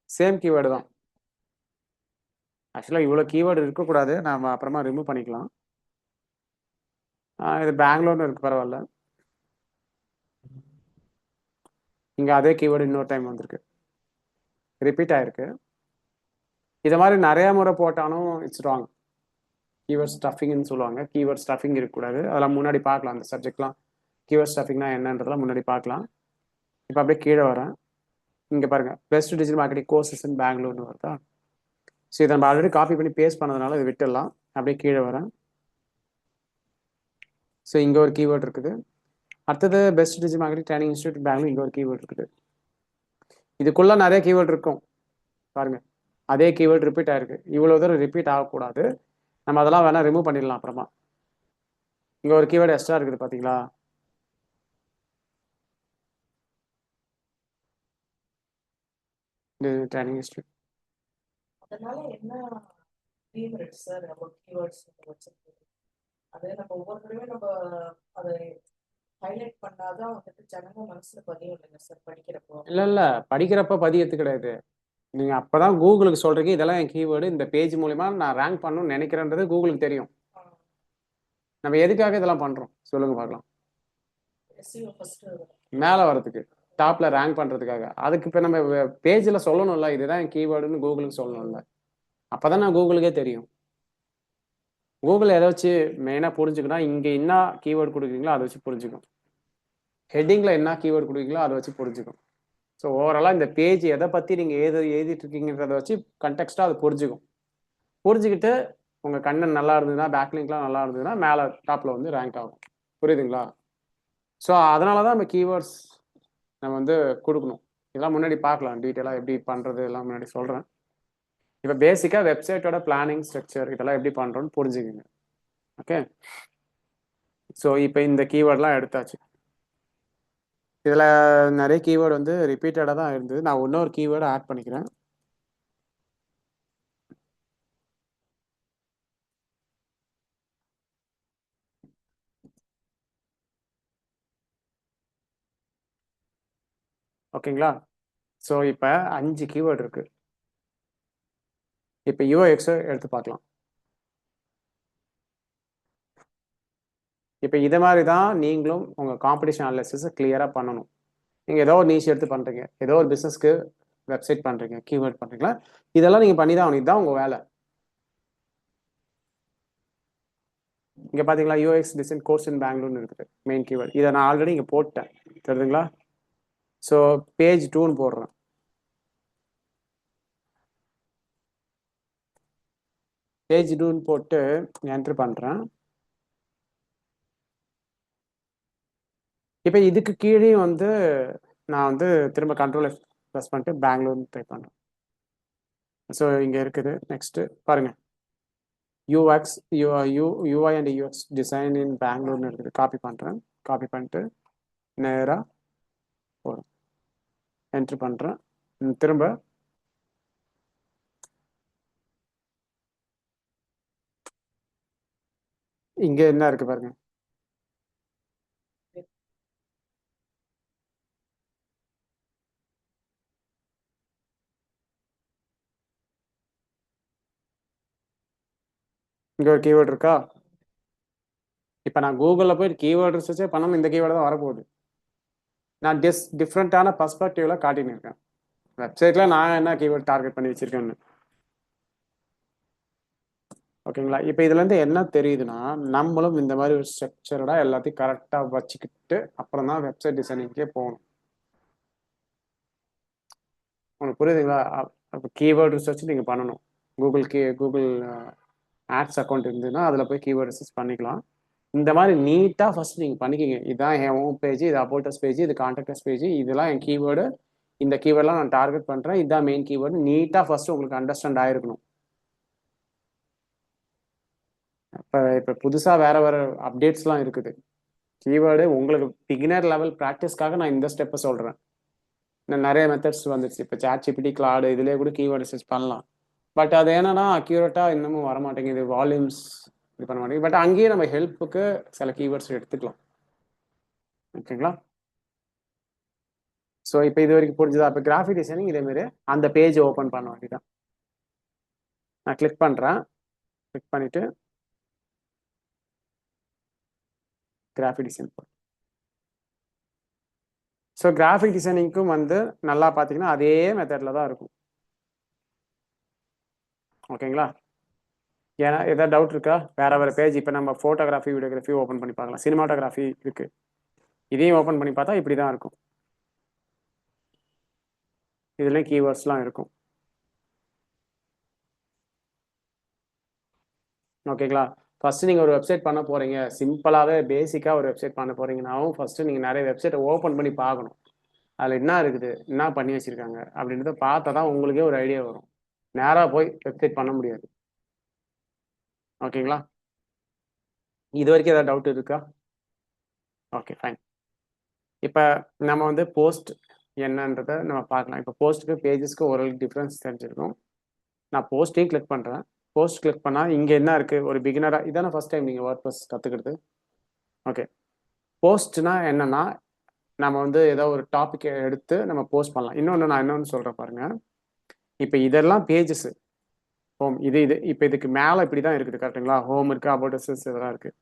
சேம் கீவேர்டு தான். ஆக்சுவலாக இவ்வளோ கீவேர்டு இருக்கக்கூடாது, நம்ம அப்புறமா ரிமூவ் பண்ணிக்கலாம். இது பெங்களூர்னு இருக்கு, பரவாயில்ல. இங்கே அதே கீவேர்டு இன்னொரு டைம் வந்திருக்கு, ரிப்பீட் ஆயிருக்கு. இதை மாதிரி நிறைய முறை போட்டாலும் இட்ஸ் ராங். கீவேர்ட் ஸ்டஃபிங்னு சொல்லுவாங்க. கீவேர்ட் ஸ்டஃபிங் இருக்கக்கூடாது. அதெல்லாம் முன்னாடி பார்க்கலாம். அந்த சப்ஜெக்ட்லாம் கீவேர்ட் ஸ்டஃபிங்னா என்னன்றதெல்லாம் முன்னாடி பார்க்கலாம். இப்போ அப்படியே கீழே வரேன். இங்கே பாருங்க, best digital marketing courses in பெங்களூர்னு வருதா? ஸோ இதை நம்ம ஆல்ரெடி காப்பி பண்ணி பேஸ்ட் பண்ணதுனால இது விட்டுடலாம். அப்படியே கீழே வரேன். ஸோ இங்கே ஒரு கீவேர்டு இருக்குது. அடுத்தது best digital marketing training institute Bangalore. இங்கே ஒரு கீவேர்டு இருக்குது. இதுக்குள்ள நிறைய கீவேர்டு இருக்கும் பாருங்க. அதே கீவேர்டு ரிப்பீட் ஆயிருக்கு. இவ்வளோ தூரம் ரிப்பீட் ஆகக்கூடாது. நம்ம அதெல்லாம் வேணா ரிமூவ் பண்ணிடலாம் அப்புறமா. இங்க ஒரு கீவேர்டு எக்ஸ்ட்ரா இருக்குது பாத்தீங்களா? இது ட்ரைனிங் ஹிஸ்டரி. அதனால என்ன டீமெரிட் சார் நம்ம கீவேர்ட்ஸ் வச்சிருக்கு? அது நம்ம ஒவ்வொரு தடவையும் நம்ம அதை ஹைலைட் பண்ணாதான் வந்துட்டு ஜனங்க மனசுல பதியும் இல்லைங்க சார் படிக்கிறப்போ. இல்ல படிக்கிறப்ப பதியத்து கிடையாது. நீங்க அப்பதான் கூகுளுக்கு சொல்றீங்க இதெல்லாம் என் கீவேர்டு, இந்த பேஜ் மூலியமா நான் ரேங்க் பண்ணணும்னு நினைக்கிறேன்றது கூகுளுக்கு தெரியும். நம்ம எதுக்காக இதெல்லாம் பண்றோம் சொல்லுங்க பார்க்கலாம். SEO first மேல வரதுக்கு, டாப்ல ரேங்க் பண்றதுக்காக. அதுக்கு இப்ப நம்ம பேஜ்ல சொல்லணும்ல இதுதான் என் கீவேர்டுன்னு கூகுளுக்கு சொல்லணும்ல. அப்பதான் நான் கூகுளுக்கே தெரியும். கூகுள் எதை வச்சு மெயினா புரிஞ்சுக்கணும், இங்க என்ன கீவேர்டு கொடுக்குறீங்களோ அதை வச்சு புரிஞ்சுக்கும். ஹெட்டிங்ல என்ன கீவேர்டு கொடுக்குறீங்களோ அதை வச்சு புரிஞ்சுக்கும். ஸோ ஓவராலா இந்த பேஜ் எதை பத்தி நீங்க எழுதிட்டு இருக்கீங்கன்றத வச்சு கண்டெக்ஸ்டா அது புரிஞ்சுக்கும். புரிஞ்சுக்கிட்டு உங்க கண்டென்ட் நல்லா இருந்ததுன்னா, பேக்லிங்க்லாம் நல்லா இருந்ததுன்னா மேல டாப்ல வந்து ரேங்க் ஆகும். புரியுதுங்களா? ஸோ அதனால தான் நம்ம கீவேர்ட்ஸ் நம்ம வந்து கொடுக்கணும். இதெல்லாம் முன்னாடி பார்க்கலாம் டீட்டெயிலாக எப்படி பண்ணுறது எல்லாம் முன்னாடி சொல்கிறேன். இப்போ பேசிக்காக வெப்சைட்டோட பிளானிங் ஸ்ட்ரக்சர் இதெல்லாம் எப்படி பண்ணுறோன்னு புரிஞ்சுக்கங்க. ஓகே, ஸோ இப்போ இந்த கீவேர்ட்லாம் எடுத்தாச்சு. இதில் நிறைய கீவேர்டு வந்து ரிப்பீட்டடாக தான் இருந்தது. நான் இன்னொரு கீவேர்டு ஆட் பண்ணிக்கிறேன். ஓகேங்களா? ஸோ இப்போ 5 கீவேர்டு இருக்கு. இப்போ யூஎக்ஸ் எடுத்து பார்க்கலாம். இப்போ இதை மாதிரி தான் நீங்களும் உங்கள் காம்படிஷன் அனாலிசிஸை கிளியராக பண்ணணும். நீங்கள் ஏதோ ஒரு நீஷ் எடுத்து பண்ணுறீங்க, ஏதோ ஒரு பிஸ்னஸ்க்கு வெப்சைட் பண்ணுறீங்க, கீவேர்ட் பண்ணுறீங்களா, இதெல்லாம் நீங்கள் பண்ணி தான் ஆகணும். இதுதான் உங்கள் வேலை. இங்கே பார்த்தீங்களா யூஎக்ஸ் டிசைன் கோர்ஸ் இன் பெங்களூர்னு இருக்குது மெயின் கீவேர்ட். இதை நான் ஆல்ரெடி இங்கே போட்டேன், தெரியுதுங்களா? ஸோ பேஜ் 2ன்னு போடுறேன். பேஜ் 2ன்னு போட்டு என்ட்ரு பண்ணுறேன். இப்போ இதுக்கு கீழே வந்து நான் வந்து திரும்ப கண்ட்ரோல் ப்ரெஸ் பண்ணிட்டு பெங்களூர்னு டைப் பண்ணுறேன். ஸோ இங்கே இருக்குது. நெக்ஸ்ட்டு பாருங்கள், UX UI and UX design in பெங்களூர்னு இருக்குது. காப்பி பண்ணுறேன். காப்பி பண்ணிட்டு நேராக போகிறேன், என்ட்ரு பண்ணுறேன். திரும்ப இங்கே என்ன இருக்குது பாருங்க, இங்கே ஒரு கீவேர்டு இருக்கா? இப்போ நான் கூகுளில் போய் கீவேர்டு ரிசர்ச்சே பண்ணாமல் இந்த கீவேர்டு தான் வரப்போகுது. நான் டிஃப்ரெண்ட்டான பர்ஸ்பெக்டிவில் காட்டின்னு இருக்கேன். வெப்சைட்டில் நான் என்ன கீவேர்டு டார்கெட் பண்ணி வச்சுருக்கேன்னு. ஓகேங்களா? இப்போ இதுலேருந்து என்ன தெரியுதுன்னா, நம்மளும் இந்த மாதிரி ஒரு ஸ்ட்ரக்சர்டாக எல்லாத்தையும் கரெக்டாக வச்சுக்கிட்டு அப்புறம் தான் வெப்சைட் டிசைனிங்கே போகணும். உங்களுக்கு புரியுதுங்களா? அப்போ கீவேர்டு ரிசர்ச் நீங்கள் பண்ணணும். கூகுள் ஆட்ஸ் அக்கௌண்ட் இருந்ததுன்னா அதில் போய் கீவேர்டு ரிசர்ச் பண்ணிக்கலாம். இந்த மாதிரி நீட்டாக ஃபர்ஸ்ட் நீங்கள் பண்ணிக்கிங்க. இதுதான் என் ஹோம் பேஜ், இது அபவுட்டஸ் பேஜ், இது கான்டாக்டஸ் பேஜ், இதெல்லாம் என் கீவேர்டு, இந்த கீவேர்டெலாம் நான் டார்கெட் பண்ணுறேன், இதுதான் மெயின் கீவேர்டு. நீட்டாக ஃபர்ஸ்ட் உங்களுக்கு அண்டர்ஸ்டாண்ட் ஆகிருக்கணும். இப்போ புதுசாக வேறு அப்டேட்ஸ்லாம் இருக்குது. கீவேர்டு உங்களுக்கு பிகினர் லெவல் ப்ராக்டிஸ்க்காக நான் இந்த ஸ்டெப்பை சொல்கிறேன். நிறைய மெத்தட்ஸ் வந்துடுச்சு. இப்போ ChatGPT, கிளாடு இதுலேயே கூட கீவேர்டு ரிசர்ச் பண்ணலாம். பட் அது என்னன்னா அக்யூரேட்டாக இன்னமும் வர மாட்டேங்குது, வால்யூம்ஸ் இது பண்ண மாட்டேங்குது. பட் அங்கேயே நம்ம ஹெல்ப்புக்கு சில கீவேர்ட்ஸ் எடுத்துக்கலாம். ஓகேங்களா? ஸோ இப்போ இது வரைக்கும் புரிஞ்சுதா? இப்போ கிராஃபிக் டிசைனிங் இதேமாரி அந்த பேஜ் ஓப்பன் பண்ண வேண்டியதான். நான் கிளிக் பண்ணுறேன். கிளிக் பண்ணிவிட்டு கிராஃபிக் டிசைன் போகிறேன். ஸோ கிராஃபிக் டிசைனிங்க்கும் வந்து நல்லா பார்த்தீங்கன்னா அதே மெத்தடில் தான் இருக்கும். ஓகேங்களா? ஏன்னா எதாவது டவுட் இருக்கா? வேறு பேஜ் இப்போ நம்ம ஃபோட்டோகிராஃபி, வீடியோகிராஃபி ஓப்பன் பண்ணி பார்க்கலாம். சினிமாட்டோகிராஃபி இருக்குது, இதையும் ஓப்பன் பண்ணி பார்த்தா இப்படி தான் இருக்கும். இதுலேயும் கீவேர்ட்ஸ்லாம் இருக்கும். ஓகேங்களா? ஃபஸ்ட்டு நீங்கள் ஒரு வெப்சைட் பண்ண போகிறீங்க, சிம்பிளாகவே பேசிக்காக ஒரு வெப்சைட் பண்ண போகிறீங்கன்னாவும் ஃபஸ்ட்டு நீங்கள் நிறைய வெப்சைட்டை ஓப்பன் பண்ணி பார்க்கணும். அதில் என்ன இருக்குது, என்ன பண்ணி வச்சுருக்காங்க அப்படின்றத பார்த்தா தான் உங்களுக்கே ஒரு ஐடியா வரும். நேராக போய் வெப்சைட் பண்ண முடியாது. ஓகேங்களா? இது வரைக்கும் ஏதாவது டவுட் இருக்கா? Okay fine. இப்போ நம்ம வந்து போஸ்ட் என்னன்றதை நம்ம பார்க்கலாம். இப்போ போஸ்ட்டுக்கு பேஜஸ்க்கு ஓரளவுக்கு டிஃப்ரென்ஸ் தெரிஞ்சிருக்கும். நான் போஸ்ட்டையும் கிளிக் பண்ணுறேன். போஸ்ட் கிளிக் பண்ணால் இங்கே என்ன இருக்குது, ஒரு பிகினராக இதான ஃபர்ஸ்ட் டைம் நீங்கள் வேர்ட்ப்ரெஸ் கற்றுக்கிறது. ஓகே, போஸ்ட்னா என்னன்னா நம்ம வந்து ஏதோ ஒரு டாபிக் எடுத்து நம்ம போஸ்ட் பண்ணலாம். நான் இன்னொன்று சொல்கிறேன் பாருங்க. இப்போ இதெல்லாம் பேஜஸ் ஹோம், இது இப்போ இதுக்கு மேலே இப்படி தான் இருக்குது கரெக்டுங்களா? ஹோம் இருக்குது, அபவுட் அஸ் இதெல்லாம் இருக்குது.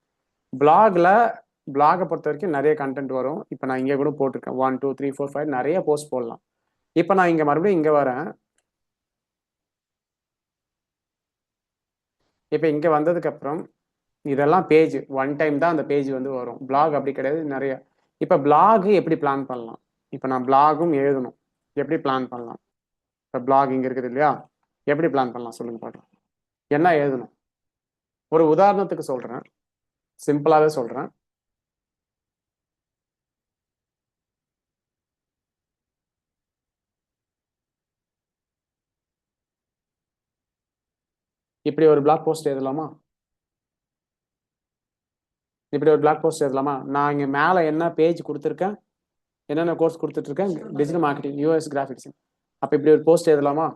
பிளாகை பொறுத்த வரைக்கும் நிறைய கண்டென்ட் வரும். இப்போ நான் இங்கே கூட போட்டிருக்கேன் 1 2 3 4 5 நிறைய போஸ்ட் போடலாம். இப்போ நான் இங்கே மறுபடியும் இங்கே வரேன். இப்போ இங்கே வந்ததுக்கப்புறம் இதெல்லாம் பேஜ் ஒன் டைம் தான் அந்த பேஜ் வந்து வரும். பிளாக் அப்படி கிடையாது, நிறைய. இப்போ பிளாக் எப்படி பிளான் பண்ணலாம்? இப்போ நான் பிளாகும் எழுதணும், எப்படி பிளான் பண்ணலாம்? இப்போ பிளாக் இங்கே இருக்குது இல்லையா, எப்படி பிளான் பண்ணலாம் சொல்லுங்க பார்க்கலாம். என்ன எழுதணும்? ஒரு உதாரணத்துக்கு சொல்கிறேன், சிம்பிளாகவே சொல்கிறேன். இப்படி ஒரு பிளாக் போஸ்ட் எழுதலாமா? இப்படி ஒரு பிளாக் போஸ்ட் எழுதலாமா? நான் இங்கே மேலே என்ன பேஜ் கொடுத்துருக்கேன், என்னென்ன கோர்ஸ் கொடுத்துட்ருக்கேன், டிஜிட்டல் மார்க்கெட்டிங், யூஎஸ் கிராஃபிக்ஸ். அப்போ இப்படி ஒரு போஸ்ட் எழுதலாமா?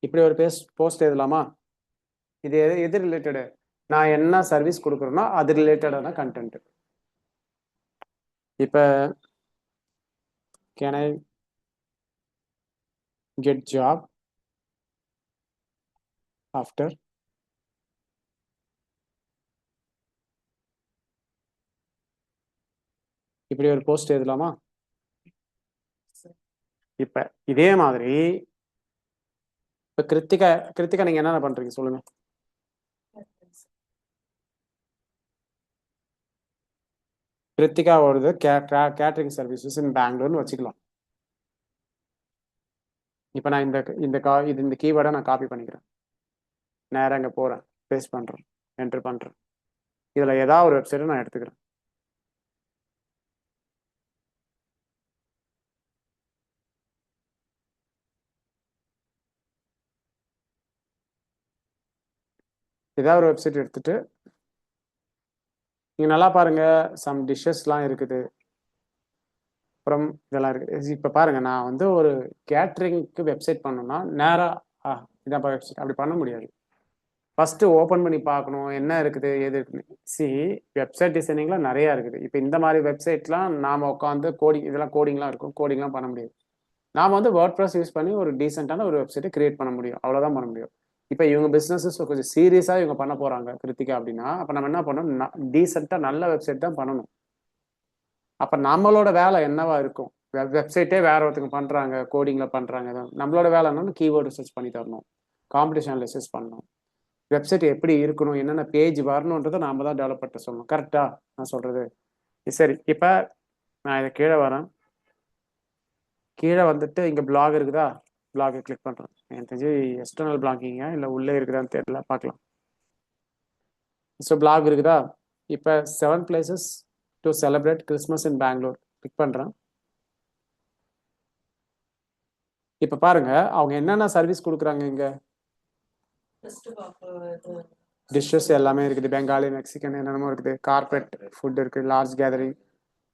இப்படி ஒரு போஸ்ட் எழுதலாமா? இது எது ரிலேட்டடு? நான் என்ன சர்வீஸ் கொடுக்குறேன்னா அது ரிலேட்டடான கண்டென்ட். இப்போ can I get job after இப்படி ஒரு போஸ்ட் எழுதலாமா? இப்போ இதே மாதிரி இப்போ கிருத்திகா நீங்கள் என்னென்ன பண்ணுறீங்க சொல்லுங்கள். கிருத்திகாவோடது கேட்டரிங் சர்வீசஸ் இன் பெங்களூர்னு வச்சுக்கலாம். இப்போ நான் இந்த கீவேர்டை நான் காப்பி பண்ணிக்கிறேன், நேராக அங்கே போகிறேன், பேஸ்ட் பண்ணுறேன், என்ட்ரு பண்ணுறேன். இதில் ஏதாவது ஒரு வெப்சைட்டை நான் எடுத்துக்கிறேன். ஏதாவது ஒரு வெப்சைட் எடுத்துட்டு நீங்கள் நல்லா பாருங்க, சம் டிஷ்ஷஸ்லாம் இருக்குது, அப்புறம் இதெல்லாம் இருக்குது. இப்போ பாருங்க, நான் வந்து ஒரு கேட்ரிங்க்கு வெப்சைட் பண்ணணும்னா நேராக இதான் வெப்சைட் அப்படி பண்ண முடியாது. ஃபர்ஸ்ட் ஓப்பன் பண்ணி பார்க்கணும் என்ன இருக்குது எது இருக்குன்னு. வெப்சைட் டிசைனிங்லாம் நிறையா இருக்குது. இப்போ இந்த மாதிரி வெப்சைட்லாம் நாம் உட்காந்து இதெல்லாம் கோடிங்லாம் இருக்கும், கோடிங்லாம் பண்ண முடியாது. நாம் வந்து வேர்ட்ப்ரெஸ் யூஸ் பண்ணி ஒரு டீசெண்டான ஒரு வெப்சைட்டை கிரியேட் பண்ண முடியும், அவ்வளோதான் பண்ண முடியும். இப்போ இவங்க பிஸ்னஸஸ் கொஞ்சம் சீரியஸாக இவங்க பண்ண போகிறாங்க கிருத்திகா அப்படின்னா, அப்போ நம்ம என்ன பண்ணணும், டீசெண்டாக நல்ல வெப்சைட் தான் பண்ணணும். அப்போ நம்மளோட வேலை என்னவா இருக்கும்? வெப்சைட்டே வேற ஒருத்தங்க பண்ணுறாங்க, கோடிங்கில் பண்ணுறாங்க, நம்மளோட வேலை என்னன்னு கீவேர்டு ரிசர்ச் பண்ணி தரணும், காம்படிஷன் ரிசர்ச் பண்ணணும், வெப்சைட் எப்படி இருக்கணும், என்னென்ன பேஜ் வரணுன்றதை நாம தான் டெவலப் பண்ண சொல்லணும். கரெக்டா நான் சொல்றது? சரி, இப்போ நான் இதை கீழே வரேன். கீழே வந்துட்டு இங்கே பிளாக் இருக்குதா, பிளாகை கிளிக் பண்ணுறேன். எனக்கு தெரிஞ்சு எக்ஸ்டர்னல் பிளாகிங்க இல்லை உள்ளே இருக்குதான்னு தெரியல, பார்க்கலாம். ஸோ பிளாக் இருக்குதா? இப்போ 7 places to celebrate Christmas in Bangalore click பண்ணுறேன். இப்போ பாருங்க, அவங்க என்னென்ன சர்வீஸ் கொடுக்குறாங்க. இங்கே டிஷ்ஷஸ் எல்லாமே இருக்குது, பெங்காலி, மெக்சிகன் என்னென்னமோ இருக்குது, கார்பரேட் ஃபுட் இருக்குது, லார்ஜ் கேதரிங்,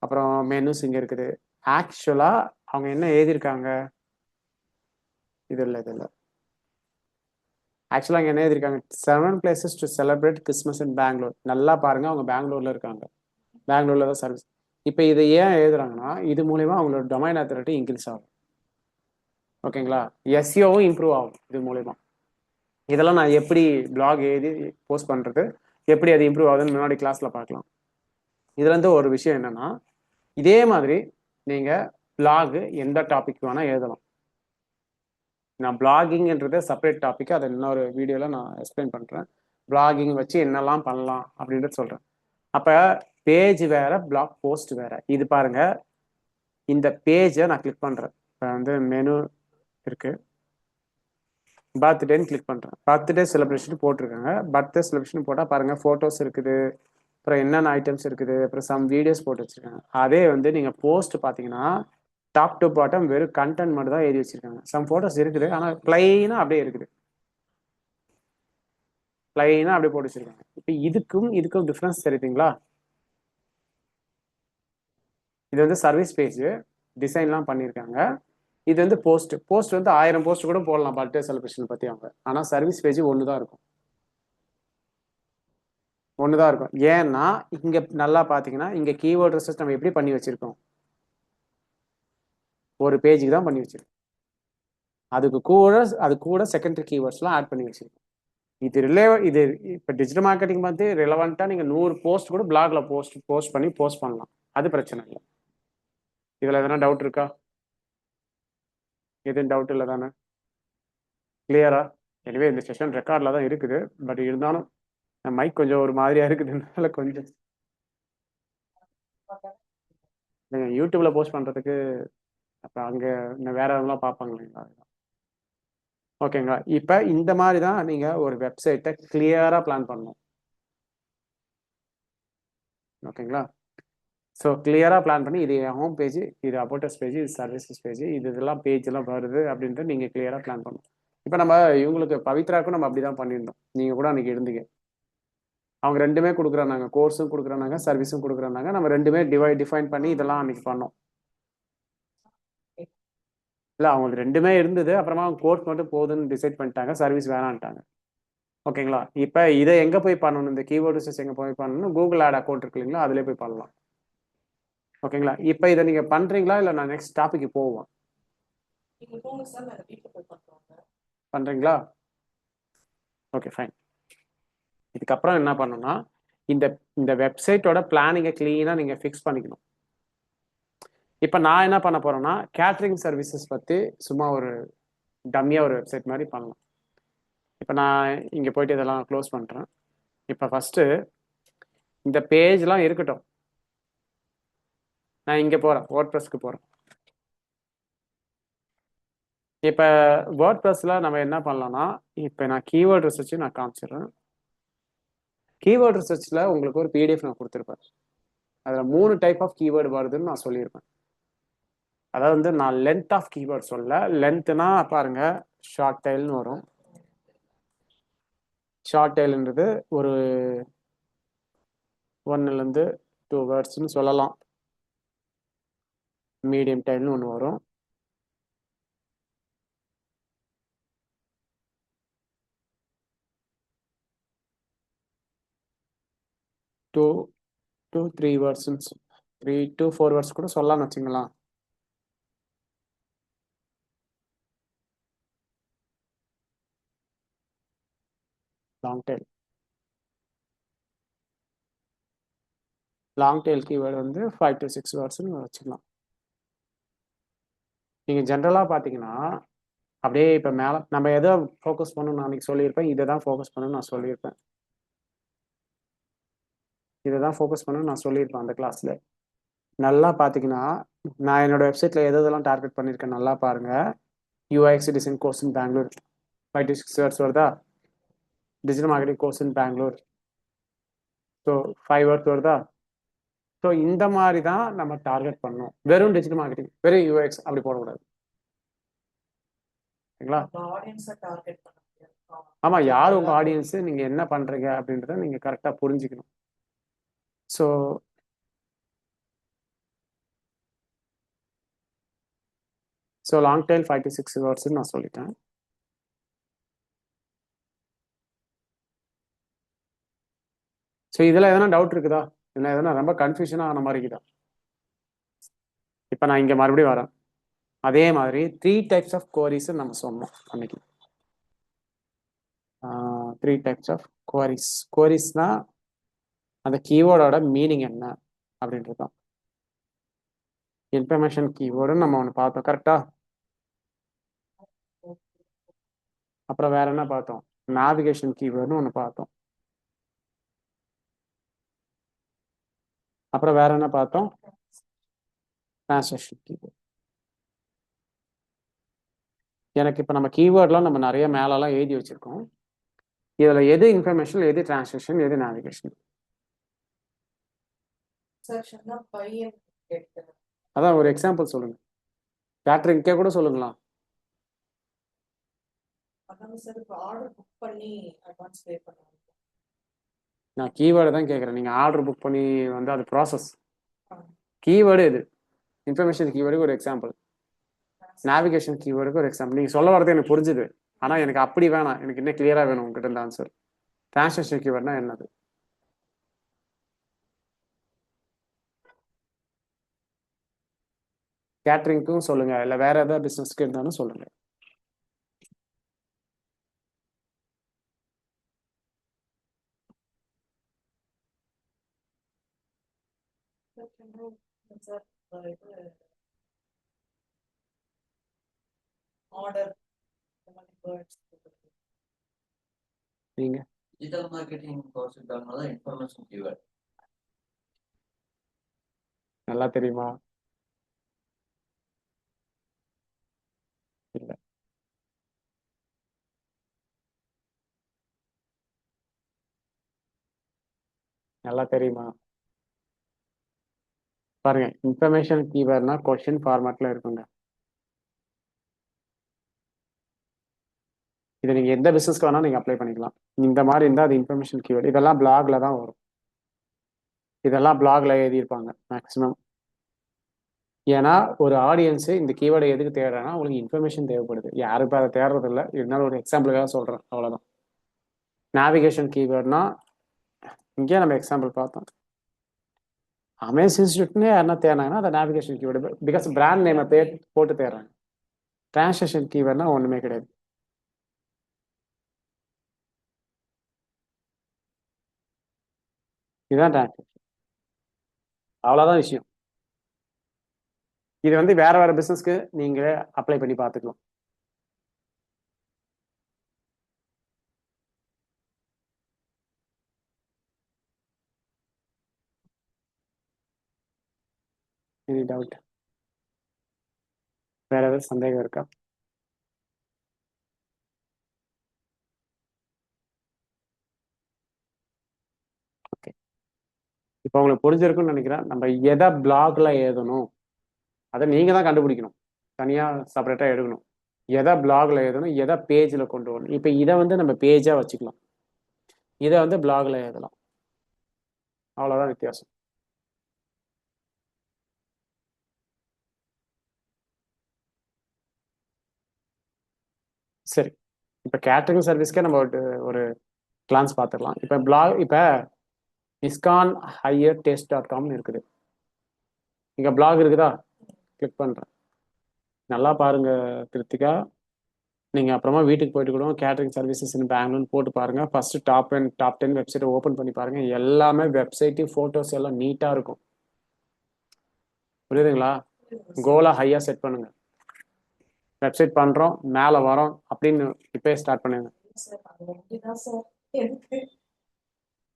அப்புறம் மெனுஸ் இங்கே இருக்குது. ஆக்சுவலாக அவங்க என்ன எழுதியிருக்காங்க, இது இல்லை. ஆக்சுவலாக அங்கே என்ன எழுதியிருக்காங்க, 7 places to celebrate Christmas in Bangalore. நல்லா பாருங்க, அவங்க பெங்களூர்ல இருக்காங்க, பெங்களூர்ல தான் சர்வீஸ். இப்போ இதை ஏன் எழுதுறாங்கன்னா, இது மூலயமா அவங்களோட டொமைன் அத்தாரிட்டி இன்க்ரீஸ் ஆகும். ஓகேங்களா? எஸ்இஓவும் இம்ப்ரூவ் ஆகும் இது மூலயமா. இதெல்லாம் நான் எப்படி பிளாக் எழுதி போஸ்ட் பண்ணுறது, எப்படி அது இம்ப்ரூவ் ஆகுதுன்னு முன்னாடி கிளாஸில் பார்க்கலாம். இதுலேருந்து ஒரு விஷயம் என்னென்னா, இதே மாதிரி நீங்கள் பிளாக் எந்த டாபிக் வேணால் எழுதலாம். நான் பிளாகிங்ன்றது செப்பரேட் டாபிக், அதை இன்னொரு வீடியோவில் நான் எக்ஸ்பிளைன் பண்ணுறேன். பிளாகிங் வச்சு என்னெல்லாம் பண்ணலாம் அப்படின்றது சொல்கிறேன். அப்போ பேஜ் வேற, பிளாக் போஸ்ட் வேற. இது பாருங்க, இந்த பேஜை நான் கிளிக் பண்ணுறேன். இப்போ வந்து மெனு இருக்கு, பர்த்டேன்னு கிளிக் பண்ணுறேன். பர்த்டே செலிப்ரேஷன் போட்டிருக்காங்க. பர்த்டே செலிப்ரேஷன் போட்டால் பாருங்கள் ஃபோட்டோஸ் இருக்குது, அப்புறம் என்னென்ன ஐட்டம்ஸ் இருக்குது, அப்புறம் சம் வீடியோஸ் போட்டு வச்சுருக்காங்க. அதே வந்து நீங்கள் போஸ்ட் பார்த்தீங்கன்னா டாப் டு பாட்டம் வெறும் கண்டென்ட் மட்டும் தான் எழுதி வச்சிருக்காங்க. சம் ஃபோட்டோஸ் இருக்குது, ஆனால் பிளைனாக அப்படியே இருக்குது, பிளைனாக அப்படியே போட்டு வச்சிருக்காங்க. இப்போ இதுக்கும் டிஃப்ரென்ஸ் தெரியுதுங்களா? இது வந்து சர்வீஸ் பேஜ் டிசைன்லாம் பண்ணியிருக்காங்க. இது வந்து போஸ்ட் வந்து 1000 போஸ்ட் கூட போடலாம் பர்த்டே செலிப்ரேஷன் பற்றி அவங்க. ஆனால் சர்வீஸ் பேஜ் ஒன்று தான் இருக்கும், ஒன்று தான் இருக்கும். ஏன்னா இங்கே நல்லா பார்த்தீங்கன்னா இங்கே கீவேர்ட் ரிசர்ச் நம்ம எப்படி பண்ணி வச்சிருக்கோம், ஒரு பேஜுக்கு தான் பண்ணி வச்சிருக்கோம். அது கூட செகண்டரி கீவேர்ட்ஸ்லாம் ஆட் பண்ணி வச்சிருக்கோம். இது இப்போ டிஜிட்டல் மார்க்கெட்டிங் வந்து ரிலவெண்ட்டாக நீங்கள் 100 போஸ்ட் கூட பிளாக்ல போஸ்ட் பண்ணலாம், அது பிரச்சனை இல்லை. இதில் எதனா டவுட் இருக்கா? எதுவும் டவுட் இல்லை தானே? கிளியரா? எனவே இந்த செஷன் ரெக்கார்டில் தான் இருக்குது, பட் இருந்தாலும் மைக் கொஞ்சம் ஒரு மாதிரியா இருக்குதுனால கொஞ்சம் நீங்கள் யூடியூப்ல போஸ்ட் பண்ணுறதுக்கு அப்போ அங்கே வேற எதெல்லாம் பார்ப்பாங்க இல்லைங்களா? ஓகேங்களா? இப்போ இந்த மாதிரி தான் நீங்கள் ஒரு வெப்சைட்டை கிளியராக பிளான் பண்ணணும். ஓகேங்களா? ஸோ கிளியராக பிளான் பண்ணி இது ஹோம் பேஜ், இது அபோட்டஸ் பேஜ், இது சர்வீசஸ் பேஜ், இதெல்லாம் பேஜ் எல்லாம் வருது அப்படின்ட்டு நீங்கள் கிளியராக பிளான் பண்ணணும். இப்போ நம்ம இவங்களுக்கு பவித்ராக்கும் நம்ம அப்படி தான் பண்ணியிருந்தோம். நீங்கள் கூட அன்றைக்கி இருந்தீங்க. அவங்க ரெண்டுமே கொடுக்குறாங்க, கோர்ஸும் கொடுக்குறாங்க, சர்வீஸும் கொடுக்குறாங்க. நம்ம ரெண்டுமே டிஃபைன் பண்ணி இதெல்லாம் அன்றைக்கி பண்ணோம். இல்லை அவங்களுக்கு ரெண்டுமே இருந்தது, அப்புறமா அவங்க கோர்ஸ் மட்டும் போகுதுன்னு டிசைட் பண்ணிட்டாங்க, சர்வீஸ் வேணான்ட்டாங்க. ஓகேங்களா? இப்போ இதை எங்கே போய் பண்ணணும், இந்த கீவேர்டு ரிசர்ச் எங்கே போய் பண்ணணும், கூகுள் ஆட் அக்கௌண்ட் இருக்கு இல்லைங்களா, அதிலே போய் பண்ணலாம். ஓகேங்களா? இப்போ இதை நீங்கள் பண்ணுறீங்களா இல்லை நான் நெக்ஸ்ட் டாபிக்கு போவோம்? பண்ணுறீங்களா? Okay fine. இதுக்கப்புறம் என்ன பண்ணணும்னா இந்த இந்த வெப்சைட்டோட பிளானிங்கை க்ளீனாக நீங்கள் ஃபிக்ஸ் பண்ணிக்கணும். இப்போ நான் என்ன பண்ண போகிறேன்னா கேட்ரிங் சர்வீசஸ் பற்றி சும்மா ஒரு டம்மியாக ஒரு வெப்சைட் மாதிரி பண்ணலாம். இப்போ நான் இங்கே போயிட்டு இதெல்லாம் க்ளோஸ் பண்ணுறேன். இப்போ ஃபஸ்ட்டு இந்த பேஜ்லாம் இருக்கட்டும், நான் இங்கே போகிறேன், வேர்ட்பிரஸ்க்கு போகிறேன். இப்போ வேர்ட்பிரஸில் நம்ம என்ன பண்ணலாம்னா இப்போ நான் கீவேர்ட் ரிசர்ச் நான் காமிச்சிடுறேன். கீவேர்ட் ரிசர்ச்சில் உங்களுக்கு ஒரு பிடிஎஃப் நான் கொடுத்துருப்பேன். அதில் 3 டைப் ஆஃப் கீவேர்டு வருதுன்னு நான் சொல்லியிருப்பேன். அதாவது வந்து நான் லென்த் ஆஃப் கீவேர்ட் சொல்ல, லென்த்னா பாருங்க ஷார்ட் டைல்னு வரும். ஷார்ட் டைல்ன்றது ஒரு 1 to 2 வேர்ட்ஸ்னு சொல்லலாம். மீடியம் டைல்னு ஒன்று வரும். டூ 3 வேர்ட்ஸ்னு 3 to 4 வேர்ட்ஸ் கூட சொல்லலாம்னு வச்சுங்களேன். லாங் டெயில் கீவேர்டு வந்து 5 to 6 வேர்ட்ஸ்னு வச்சுக்கலாம். நீங்கள் ஜென்ரலாக பார்த்தீங்கன்னா அப்படியே இப்போ மேலே நம்ம எதை ஃபோக்கஸ் பண்ணணும்னு நான் அன்றைக்கி சொல்லியிருப்பேன், இதை தான் ஃபோக்கஸ் பண்ணணும்னு நான் சொல்லியிருப்பேன். இதை தான் ஃபோக்கஸ் பண்ணணும்னு நான் சொல்லியிருப்பேன் அந்த கிளாஸில். நல்லா பார்த்தீங்கன்னா நான் என்னோட வெப்சைட்டில் எதெல்லாம் டார்கெட் பண்ணியிருக்கேன் நல்லா பாருங்கள். UIX design course in Bangalore 5 to 6 words வருதா? Digital marketing course in Bangalore, so 5 words வருதா? ஸோ இந்த மாதிரி தான் நம்ம டார்கெட் பண்ணணும். வெறும் டிஜிட்டல் மார்க்கெட்டிங், வெறும் யூஎக்ஸ் அப்படி போடக்கூடாது. சரிங்களா? ஆமாம், யார் உங்கள் ஆடியன்ஸு, நீங்கள் என்ன பண்ணுறீங்க அப்படின்றத நீங்கள் கரெக்டாக புரிஞ்சுக்கணும். ஸோ லாங் டைல் 5 to 6 வேர்ட்ஸ்ன்னு நான் சொல்லிட்டேன். ஸோ இதில் எதனா டவுட் இருக்குதா? இதில் எதனா ரொம்ப கன்ஃபியூஷனாக ஆன மாதிரி இருக்குதா? இப்போ நான் இங்கே மறுபடியும் வரேன். அதே மாதிரி 3 types ஆஃப் குவரிஸ் நம்ம சொன்னோம் அன்னைக்கு. 3 types ஆஃப் குவரிஸ்னா அந்த கீவேர்டோட மீனிங் என்ன அப்படின்றது தான். இன்ஃபர்மேஷன் கீவேர்டுன்னு நம்ம ஒன்று பார்த்தோம், கரெக்டா? அப்புறம் வேற என்ன பார்த்தோம்? நேவிகேஷன் கீவேர்டுன்னு ஒன்று பார்த்தோம். அப்புறம் வேற என்ன பார்த்தோம்? Transaction keyword. எனக்கு இப்போ நம்ம கீவேர்ட்லாம் நம்ம நிறைய மேலெல்லாம் எழுதி வச்சிருக்கோம். இதுல எது இன்ஃபர்மேஷன், எது டிரான்சாக்ஷன், எது நேவிகேஷன்? செக்ஷன்னா பையன் கேட்கிறேன். அதான் ஒரு எக்ஸாம்பிள் சொல்லுங்க. கேட்டரிங்க்கே கூட சொல்லுங்களா? அதாங்க சார் இப்போ ஆர்டர் புக் பண்ணி அட்வான்ஸ் பே பண்ணுவாங்க. நான் கீவேர்டு தான் கேட்குறேன். நீங்கள் ஆர்டர் புக் பண்ணி வந்து அது ப்ராசஸ். கீவேர்டு எது? இன்ஃபர்மேஷன் கீவேர்டுக்கு ஒரு எக்ஸாம்பிள், நேவிகேஷன் கீவேர்டுக்கு ஒரு எக்ஸாம்பிள். நீங்கள் சொல்ல வரது எனக்கு புரிஞ்சுது. ஆனால் எனக்கு அப்படி வேணாம், எனக்கு இன்னும் கிளியராக வேணும் உங்ககிட்ட இந்த ஆன்சர். டிரான்சாக்ஷன் கீவேர்ட்னா என்னது? கேட்டரிங்க்கும் சொல்லுங்க, இல்லை வேற ஏதாவது பிஸ்னஸ்க்கு இருந்தாலும் சொல்லுங்க. சார் இது ஆர்டர் இந்த மாதிரி வேர்ட்ஸ் நீங்க டிஜிட்டல் மார்க்கெட்டிங் கோர்ஸ் எடுத்தவங்க தான் இன்ஃபர்மேஷன் கீவேர்ட். நல்லா தெரியுமா? இல்ல. நல்லா தெரியுமா? பாருங்க, இன்ஃபர்மேஷன் கீவேர்ட்னா கொஸ்டின் ஃபார்மேட்ல இருக்குங்க. இதை நீங்க எந்த பிசினஸ்க்கு வேணா நீங்க அப்ளை பண்ணிக்கலாம். இந்த மாதிரி இருந்தால் அது இன்ஃபர்மேஷன் கீவேர்டு. இதெல்லாம் பிளாக்ல தான் வரும். இதெல்லாம் பிளாக்ல எழுதியிருப்பாங்க மேக்ஸிமம். ஏன்னா ஒரு ஆடியன்ஸு இந்த கீவேர்டை எதுக்கு தேடுறாங்கன்னா அவங்களுக்கு இன்ஃபர்மேஷன் தேவைப்படுது. யாரும் இப்போ அதை தேடுறது இல்லை, இருந்தாலும் ஒரு எக்ஸாம்பிளுக்காக சொல்கிறேன், அவ்வளோதான். நேவிகேஷன் கீவேர்ட்னா இங்கே நம்ம எக்ஸாம்பிள் பார்த்தோம். அமேஸ் இன்ஸ்டியூட்னு யாருன்னா தேடினாங்கன்னா அதை நேவிகேஷன் கீவேர்டு, பிகாஸ் பிராண்ட் நேமை போட்டு தேடுறாங்க. டிரான்சாக்ஷன் கீவேர்ட்னா ஒன்றுமே கிடையாது. இதுதான் டிரான்சாக்ஷன், அவ்வளோதான் விஷயம். இது வந்து வேற வேற பிசினஸ்க்கு நீங்களே அப்ளை பண்ணி பார்த்துக்கலாம். Any doubt? வேற ஏதாவது சந்தேகம் இருக்கா? ஓகே, இப்போ உங்களுக்கு புரிஞ்சிருக்குன்னு நினைக்கிறேன். நம்ம எதை பிளாக்ல எழுதணும் அதை நீங்க தான் கண்டுபிடிக்கணும், தனியா செப்பரேட்டா எடுக்கணும். எதை பிளாக்ல எழுதணும், எதை பேஜில் கொண்டு வரணும். இப்போ இதை வந்து நம்ம பேஜா வச்சுக்கலாம், இதை வந்து பிளாக்ல எழுதலாம், அவ்வளோதான் வித்தியாசம். சரி, இப்போ கேட்டரிங் சர்வீஸ்க்கே நம்ம ஒரு கிளான்ஸ் பார்த்துக்கலாம். இப்போ இப்போ இஸ்கான் ஹையர் டேஸ்ட்.comனு இருக்குது. இங்கே பிளாக் இருக்குதா? கிளிக் பண்ணுறேன். நல்லா பாருங்க கிருத்திகா, நீங்கள் அப்புறமா வீட்டுக்கு போயிட்டு கூட கேட்டரிங் சர்வீசஸ் இன் பெங்களூர்னு போட்டு பாருங்க. ஃபர்ஸ்ட் டாப் 10 வெப்சைட்டை ஓப்பன் பண்ணி பாருங்க. எல்லாமே வெப்சைட்டு ஃபோட்டோஸ் எல்லாம் நீட்டாக இருக்கும். புரியுதுங்களா? கோலா ஹையாக செட் பண்ணுங்க. வெப்சைட் பண்ணுறோம், மேலே வரோம் அப்படின்னு இப்போயே ஸ்டார்ட் பண்ணுங்க. சார் அது ஒண்டிதான் சார் எனக்கு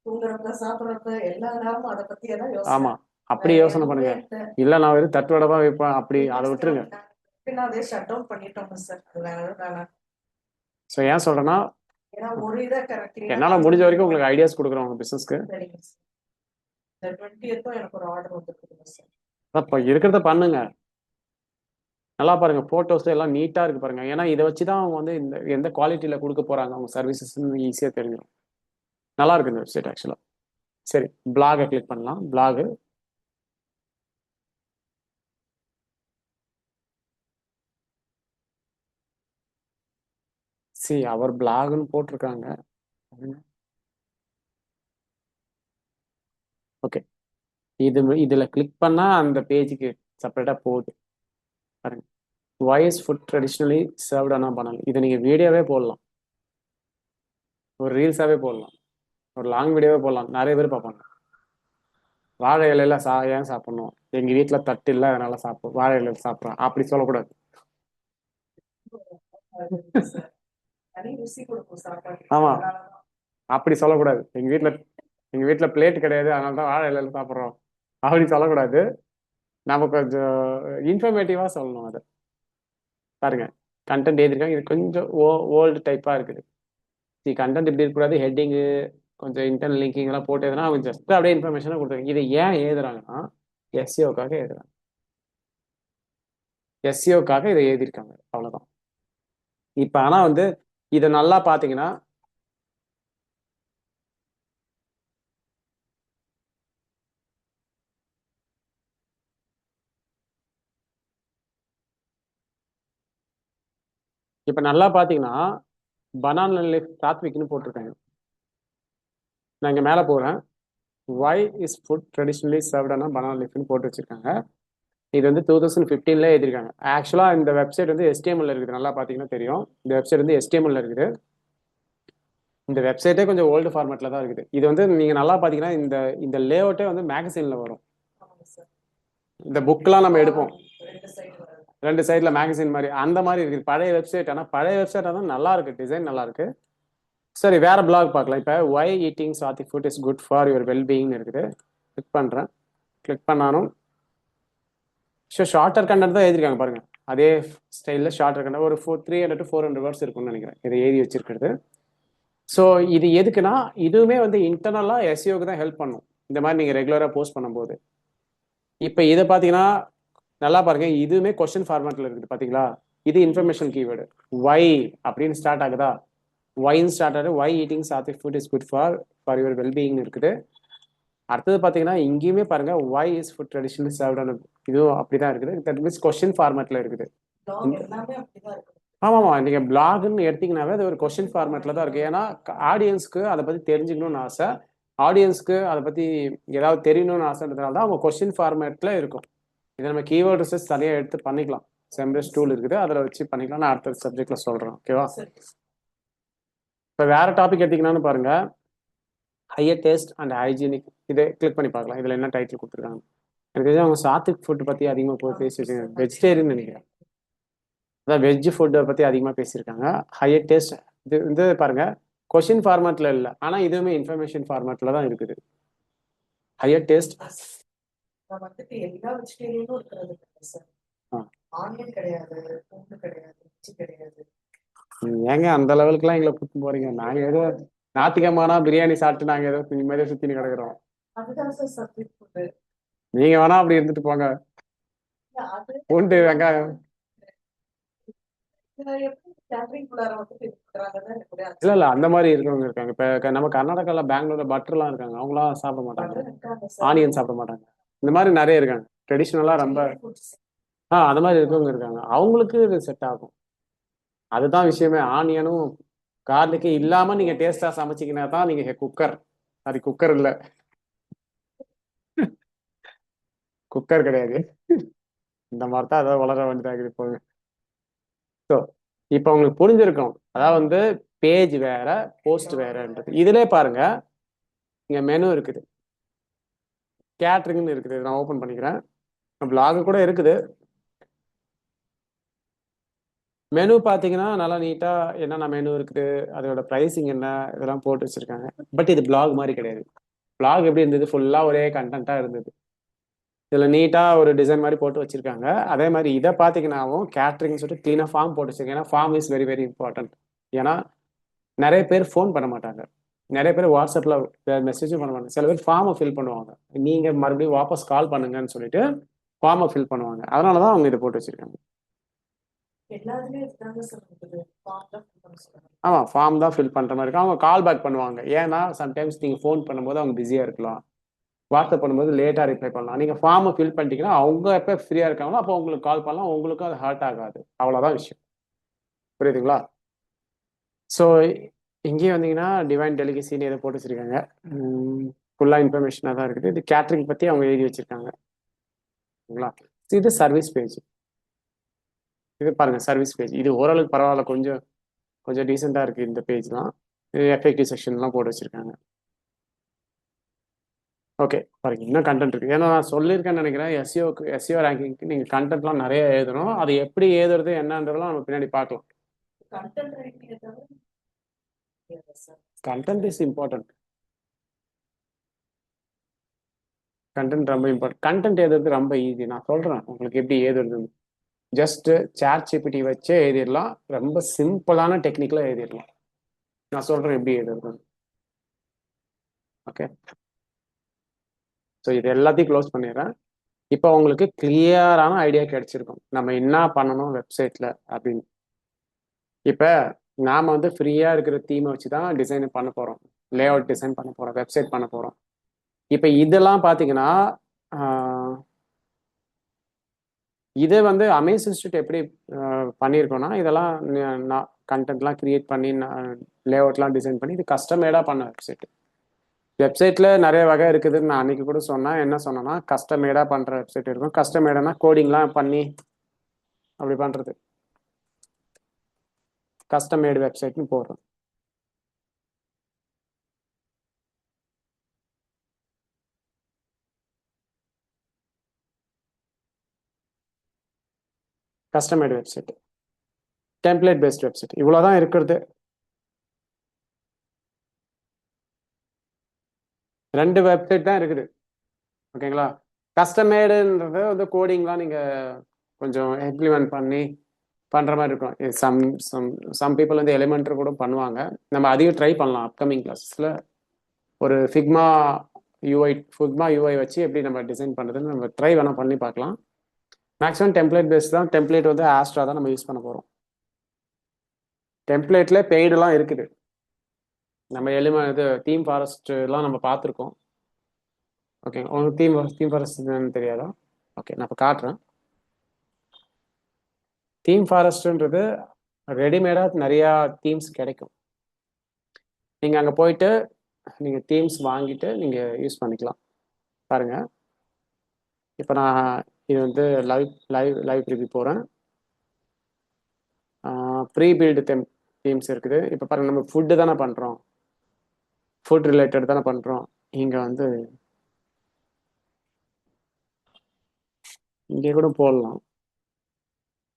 தூங்குறப்ப சாப்பிட்றப்ப எல்லா நேரமும் அதை பத்தி எல்லாம் யோசனை. ஆமாம், அப்படி யோசனை பண்ணுங்க. இல்லை நான் வெறும் தட்டுவடமாக வைப்பேன் அப்படி, அதை விட்டுருங்க. அதே ஷட் டவுன் பண்ணிட்டோம் சார். அது வேணாம். ஸோ ஏன் சொல்கிறேன்னா, ஏன்னா ஒரு இதை கரெக்ட் என்னால் முடிஞ்ச வரைக்கும் உங்களுக்கு ஐடியாஸ் கொடுக்குறோம் உங்கள் பிஸ்னஸ்க்கு. சரிங்க சார். இந்த 20th எனக்கு ஒரு ஆர்டர் வந்துருக்குதுங்க சார். அப்போ இருக்கிறத பண்ணுங்க. நல்லா பாருங்க, போட்டோஸ் எல்லாம் நீட்டாக இருக்கு பாருங்க. ஏன்னா இதை வச்சு தான் அவங்க வந்து இந்த எந்த குவாலிட்டியில் கொடுக்க போறாங்க அவங்க சர்வீசஸ்ன்னு ஈஸியாக தெரிஞ்சிடும். நல்லா இருக்கு இந்த வெப்சைட் ஆக்சுவலாக. சரி, பிளாகை கிளிக் பண்ணலாம். பிளாகு அவர் பிளாக்னு போட்டிருக்காங்க. ஓகே, இதுல கிளிக் பண்ணா அந்த பேஜுக்கு செப்பரேட்டா போகுது பாருங்க. வாய்ஸ் ஃபுட் ட்ரெடிஷ்னலி சர்வ்டானா பண்ணலாம். இதை நீங்க வீடியோவே போடலாம், ஒரு ரீல்ஸாவே போடலாம், ஒரு லாங் வீடியோவே போடலாம். நிறைய பேர் பார்ப்பாங்க. வாழை இலையில ஏன் சாப்பிடணும், எங்க வீட்டுல தட்டு இல்லை அதனால சாப்பிடும், வாழை இலையில சாப்பிட்றோம் அப்படி சொல்லக்கூடாது. தனி ருசி கொடுக்கும் சாப்பாடு. ஆமா, அப்படி சொல்லக்கூடாது. எங்க வீட்டுல பிளேட் கிடையாது அதனால தான் வாழை இலையில சாப்பிட்றோம் அப்படி சொல்லக்கூடாது. நம்ம கொஞ்சம் இன்ஃபர்மேட்டிவா சொல்லணும். அதை பாருங்க, கண்டென்ட் எழுதியிருக்காங்க. இது கொஞ்சம் ஓல்டு டைப்பாக இருக்குது. கண்டென்ட் இப்படி இருக்கக்கூடாது, ஹெட்டிங்கு கொஞ்சம் இன்டர்னல் லிங்கிங் எல்லாம் போட்டு எதுனா அவங்க ஜஸ்ட் அப்படியே இன்ஃபர்மேஷனாக கொடுத்துருக்காங்க. இதை ஏன் எழுதுறாங்கன்னா எஸ்சிஓக்காக எழுதுறாங்க. எஸ்சிஓக்காக இதை எழுதியிருக்காங்க, அவ்வளோதான். இப்போ ஆனால் வந்து இதை நல்லா பார்த்தீங்கன்னா இப்போ நல்லா பார்த்தீங்கன்னா பனானா லீஃப் பிராத்விக்னு போட்டிருக்காங்க. நான் இங்கே மேலே போகிறேன். Why is food traditionally served on a banana லீஃப்னு போட்டு வச்சிருக்காங்க. இது வந்து 2015 எழுதியிருக்காங்க. ஆக்சுவலாக இந்த வெப்சைட் வந்து HTML இருக்குது. நல்லா பார்த்தீங்கன்னா தெரியும். இந்த வெப்சைட் வந்து HTML இருக்குது. இந்த வெப்சைட்டே கொஞ்சம் ஓல்டு ஃபார்மேட்டில் தான் இருக்குது. இது வந்து நீங்கள் நல்லா பார்த்தீங்கன்னா இந்த இந்த லேஅவுட்டே வந்து மேகசினில் வரும். ஆமாங்க சார். இந்த புக்கெலாம் நம்ம எடுப்போம் 2 சைடு வரும். 2 சைடில் மேகசின் மாதிரி அந்த மாதிரி இருக்குது பழைய வெப்சைட். ஆனால் பழைய வெப்சைட் ஆனால் நல்லா இருக்கு, டிசைன் நல்லா இருக்கு. சரி, வேற பிளாக் பார்க்கலாம். இப்போ why eating sattvic food is good for your வெல்பீயிங்னு இருக்குது. கிளிக் பண்ணுறேன். கிளிக் பண்ணாலும் ஷார்ட்டர் கண்டென்ட் தான் எழுதிருக்காங்க பாருங்க. அதே ஸ்டைலில் ஷார்ட்டர் கண்டென்ட் ஒரு 300 to 400 வேர்ட்ஸ் இருக்கும்னு நினைக்கிறேன் இதை எழுதி வச்சிருக்கிறது. ஸோ இது எதுக்குன்னா இதுவுமே வந்து இன்டர்னலாக எஸ்இஓக்கு தான் ஹெல்ப் பண்ணும், இந்த மாதிரி நீங்கள் ரெகுலராக போஸ்ட் பண்ணும்போது. இப்போ இதை பார்த்தீங்கன்னா நல்லா பாருங்க, இதுவுமே கொஸ்டின் ஃபார்மேட்டில் இருக்குது பார்த்தீங்களா. இது இன்ஃபர்மேஷன் கீவேர்டு. வை அப்படின்னு ஸ்டார்ட் ஆகுதா, வைன்னு ஸ்டார்ட் ஆகுது. Why eating sattvic food is good for your வெல்பீயிங்னு இருக்குது. அடுத்தது பார்த்தீங்கன்னா இங்கேயுமே பாருங்க why is food traditionally served on a, இதுவும் அப்படிதான் இருக்குது. தட் மீன்ஸ் கொஸ்டின் ஃபார்மேட்டில் இருக்குது. Blog எல்லாமே அப்படிதான் இருக்கு. ஆமாம்மா, நீங்கள் பிளாக்னு எடுத்தீங்கன்னாவே அது ஒரு கொஸ்டின் ஃபார்மேட்டில் தான் இருக்குது. ஏன்னா ஆடியன்ஸ்க்கு அதை பற்றி தெரிஞ்சுக்கணும்னு ஆசை, ஆடியன்ஸ்க்கு அதை பற்றி ஏதாவது தெரியணும்னு ஆசைன்றதுனால தான் அவங்க கொஸ்டின் ஃபார்மேட்டில் இருக்கும். இதை நம்ம கீவேர்ட் ரிசர்ச் தனியாக எடுத்து பண்ணிக்கலாம். செம்ரஸ் டூல் இருக்குது, அதில் வச்சு பண்ணிக்கலாம். நான் அடுத்த சப்ஜெக்டில் சொல்கிறேன், ஓகேவா. சரி. இப்போ வேறு டாபிக் எடுத்தீங்கன்னான்னு பாருங்கள், ஹையர் டேஸ்ட் அண்ட் ஹைஜீனிக். இதை கிளிக் பண்ணி பார்க்கலாம். இதில் என்ன டைட்டில் கொடுத்துருக்காங்க. எனக்கு தெரிஞ்சு அவங்க சாத்விக் ஃபுட் பற்றி அதிகமாக போய் பேசி வச்சுருக்காங்க. வெஜிடேரியன் நினைக்கிறேன், அதான் வெஜ் ஃபுட்டை பற்றி அதிகமாக பேசியிருக்காங்க. ஹையர் டேஸ்ட் இது வந்து பாருங்க கொஷின் ஃபார்மேட்டில் இல்லை, ஆனால் இதுவுமே இன்ஃபர்மேஷன் ஃபார்மேட்டில் தான் இருக்குது. ஹையர் டேஸ்ட் நான் வந்துட்டு எல்லா வெஜிடேரியனும் இருக்கிறது இல்லை சார். ஆனியன் கிடையாது, பூண்டு கிடையாது, இஞ்சி கிடையாது. ஏங்க அந்த லெவலுக்குலாம் எங்களை கூட்டு போறீங்க. நாங்கள் ஏதோ ஞாயிற்றுக்கிழமைனா பிரியாணி சாப்பிட்டு நாங்கள் ஏதோ நிம்மதியாக சுற்றின்னு கிடக்குறோம். அதுதான் சார் சப்ஜெக்ட் ஃபுட்டு. நீங்கள் வேணா அப்படி இருந்துட்டு போங்க. அது பூண்டு வெங்காயம் எப்படி கேட்டரிங் குள்ளார வந்துட்டு இது பண்றாங்கன்னு எனக்கு ஒரே இல்லை இல்லை அந்த மாதிரி இருக்கவங்க இருக்காங்க. இப்போ நம்ம கர்நாடகாவில் பெங்களூரில் பட்டர்லாம் இருக்காங்க, அவங்களாம் சாப்பிட மாட்டாங்க. ஆச்சரியம் இருக்காங்க சார். ஆனியன் சாப்பிட மாட்டாங்க. இந்த மாதிரி நிறைய இருக்காங்க ட்ரெடிஷ்னலாக ரொம்ப. அந்த மாதிரி இருக்கவங்க இருக்காங்க, அவங்களுக்கு இது செட் ஆகும். அதுதான் விஷயமே. ஆனியனும் கார்லிக்கு இல்லாமல் நீங்கள் டேஸ்ட்டாக சமைச்சிங்கன்னா தான் நீங்கள் குக்கர். அது குக்கர் இல்லை, குக்கர் கிடையாது. இந்த மாதிரி தான் ஏதாவது வளர வேண்டியதாக இருப்பாங்க. ஸோ இப்போ உங்களுக்கு புரிஞ்சிருக்கும், அதாவது வந்து பேஜ் வேற போஸ்ட் வேறன்றது. இதிலே பாருங்க, இங்கே மெனு இருக்குது, கேட்ரிங்னு இருக்குது. நான் ஓப்பன் பண்ணிக்கிறேன். பிளாக் கூட இருக்குது. மெனு பார்த்தீங்கன்னா நல்லா நீட்டாக என்னென்ன மெனு இருக்குது, அதோட ப்ரைஸிங் என்ன, இதெல்லாம் போட்டு வச்சுருக்காங்க. பட் இது பிளாக் மாதிரி கிடையாது. பிளாக் எப்படி இருந்தது, ஃபுல்லாக ஒரே கண்டென்ட்டாக இருந்தது. இதில் நீட்டாக ஒரு டிசைன் மாதிரி போட்டு வச்சுருக்காங்க. அதே மாதிரி இதை பார்த்தீங்கன்னாவும் கேட்ரிங்னு சொல்லிட்டு க்ளீனாக ஃபார்ம் போட்டு வச்சுருக்கேன். ஏன்னா form is very very important. ஏன்னா நிறைய பேர் ஃபோன் பண்ண மாட்டாங்க, நிறைய பேர் வாட்ஸ்அப்பில் மெசேஜும் பண்ண மாட்டாங்க. சில பேர் ஃபார்மை ஃபில் பண்ணுவாங்க, நீங்கள் மறுபடியும் வாபஸ் கால் பண்ணுங்கன்னு சொல்லிட்டு ஃபார்மை ஃபில் பண்ணுவாங்க. அதனால தான் அவங்க இதை போட்டு வச்சுருக்காங்க. எல்லாத்துலயும் இதுதாங்க சார் இருக்குது. ஃபார்ம் தான் fill பண்ண சொல்றாங்க. ஆமாம், ஃபார்ம் தான் ஃபில் பண்ணுற மாதிரி இருக்கும். அவங்க கால் பேக் பண்ணுவாங்க. ஏன்னா சம்டைம்ஸ் நீங்கள் ஃபோன் பண்ணும்போது அவங்க பிஸியாக இருக்கலாம், வாட்ஸ்அப் பண்ணும்போது லேட்டாக ரிப்ளை பண்ணலாம். நீங்கள் ஃபார்மை ஃபில் பண்ணிட்டீங்கன்னா அவங்க எப்போ ஃப்ரீயாக இருக்காங்களோ அப்போ உங்களுக்கு கால் பண்ணலாம், உங்களுக்கும் அது ஹர்ட் ஆகாது. அவ்வளோதான் விஷயம். புரியுதுங்களா. ஸோ இங்கேயும் வந்தீங்கன்னா டிவைன் டெலிகசின்னு எதை போட்டு வச்சுருக்காங்க. ஃபுல்லாக இன்ஃபர்மேஷனாக தான் இருக்குது. இது கேட்ரிங் பற்றி அவங்க எழுதி வச்சுருக்காங்க. ஓகேங்களா. இது சர்வீஸ் பேஜ். இது பாருங்கள் சர்வீஸ் பேஜ். இது ஓரளவுக்கு பரவாயில்ல, கொஞ்சம் கொஞ்சம் டீசெண்டாக இருக்குது இந்த பேஜ்லாம். இது எஃபெக்டிவ் செக்ஷன்லாம் போட்டு வச்சுருக்காங்க. ஓகே பாருங்க, இன்னும் கண்டென்ட் இருக்குது. ஏன்னா நான் சொல்லியிருக்கேன்னு நினைக்கிறேன், எஸ்இஓ ரேங்கிங்க்கு நீங்கள் கண்டென்ட்லாம் நிறைய எழுதணும். அது எப்படி எழுதுறது என்னன்றதெல்லாம் நம்ம பின்னாடி பார்க்கலாம். கண்டென்ட் ரைட்டிங் தவிர இல்ல sir. Content is important. Content ரொம்ப இம்பார்ட்டன்ட். கண்டென்ட் எழுதுறது ரொம்ப ஈஸி. நான் சொல்கிறேன் உங்களுக்கு எப்படி எழுதுறது. ஜஸ்ட் ChatGPT வச்சே எழுதிடலாம். ரொம்ப சிம்பிளான டெக்னிக்கலாக எழுதிடலாம். நான் சொல்கிறேன் எப்படி எழுதுறது. ஓகே, ஸோ இது எல்லாத்தையும் க்ளோஸ் பண்ணிடுறேன். இப்போ உங்களுக்கு கிளியரான ஐடியா கிடைச்சிருக்கும் நம்ம என்ன பண்ணணும் வெப்சைட்டில் அப்படின்னு. இப்போ நாம் வந்து ஃப்ரீயாக இருக்கிற தீமை வச்சு தான் டிசைன் பண்ண போகிறோம், லே அவுட் டிசைன் பண்ண போகிறோம், வெப்சைட் பண்ண போகிறோம். இப்போ இதெல்லாம் பார்த்தீங்கன்னா இது வந்து அமேஸ் இன்ஸ்டியூட் எப்படி பண்ணியிருக்கோன்னா, இதெல்லாம் நான் கண்டென்ட்லாம் கிரியேட் பண்ணி லே அவுட்லாம் டிசைன் பண்ணி இது கஸ்டமேடாக பண்ண வெப்சைட். வெப்சைட்டில் நிறைய வகை இருக்குதுன்னு நான் அன்றைக்கி கூட சொன்னேன். என்ன சொன்னேன்னா கஸ்டமேடாக பண்ணுற வெப்சைட் இருக்கும். கஸ்டமேடானா கோடிங்லாம் பண்ணி அப்படி பண்ணுறது கஸ்டமேடு வெப்சைட்னு போடுறோம். கஸ்டமேடு வெப்சைட், டெம்ப்ளேட் பேஸ்ட் வெப்சைட், இவ்வளோதான் இருக்கிறது. 2 வெப்சைட் தான் இருக்குது. ஓகேங்களா? கஸ்டமேடுன்றது வந்து கோடிங்லாம் நீங்கள் கொஞ்சம் இம்ப்ளிமெண்ட் பண்ணி பண்ணுற மாதிரி இருக்கும். சம் பீப்புள் வந்து எலிமெண்ட்ரு கூட பண்ணுவாங்க. நம்ம அதையும் ட்ரை பண்ணலாம் அப்கமிங் கிளாஸஸில். ஒரு ஃபிக்மா யூஐ வச்சு எப்படி நம்ம டிசைன் பண்ணுறதுன்னு நம்ம ட்ரை வேணால் பண்ணி பார்க்கலாம். மேக்ஸிமம் டெம்ப்ளேட் பேஸ் தான். டெம்ப்ளேட் வந்து ஆஸ்ட்ரா தான் நம்ம யூஸ் பண்ண போகிறோம். டெம்ப்ளேட்டில் பெய்டுலாம் இருக்குது. நம்ம இது தீம் ஃபாரஸ்ட்லாம் நம்ம பார்த்துருக்கோம். ஓகே, உங்களுக்கு தீம் ஃபாரஸ்ட் என்னன்னு தெரியாதா? ஓகே, நான் இப்போ காட்டுறேன். தீம் ஃபாரஸ்ட்ன்றது ரெடிமேடாக நிறையா தீம்ஸ் கிடைக்கும். நீங்கள் அங்கே போயிட்டு நீங்கள் தீம்ஸ் வாங்கிட்டு நீங்கள் யூஸ் பண்ணிக்கலாம். பாருங்கள், இப்போ நான் இது வந்து லைவ் ப்ரிவ்யூ போகிறேன். ப்ரீ பில்டு தீம்ஸ் இருக்குது. இப்போ பாருங்கள், நம்ம ஃபுட்டு தானே பண்ணுறோம், ஃபுட் ரிலேட்டட் தானே பண்ணுறோம். இங்கே வந்து இங்கே கூட போடலாம்,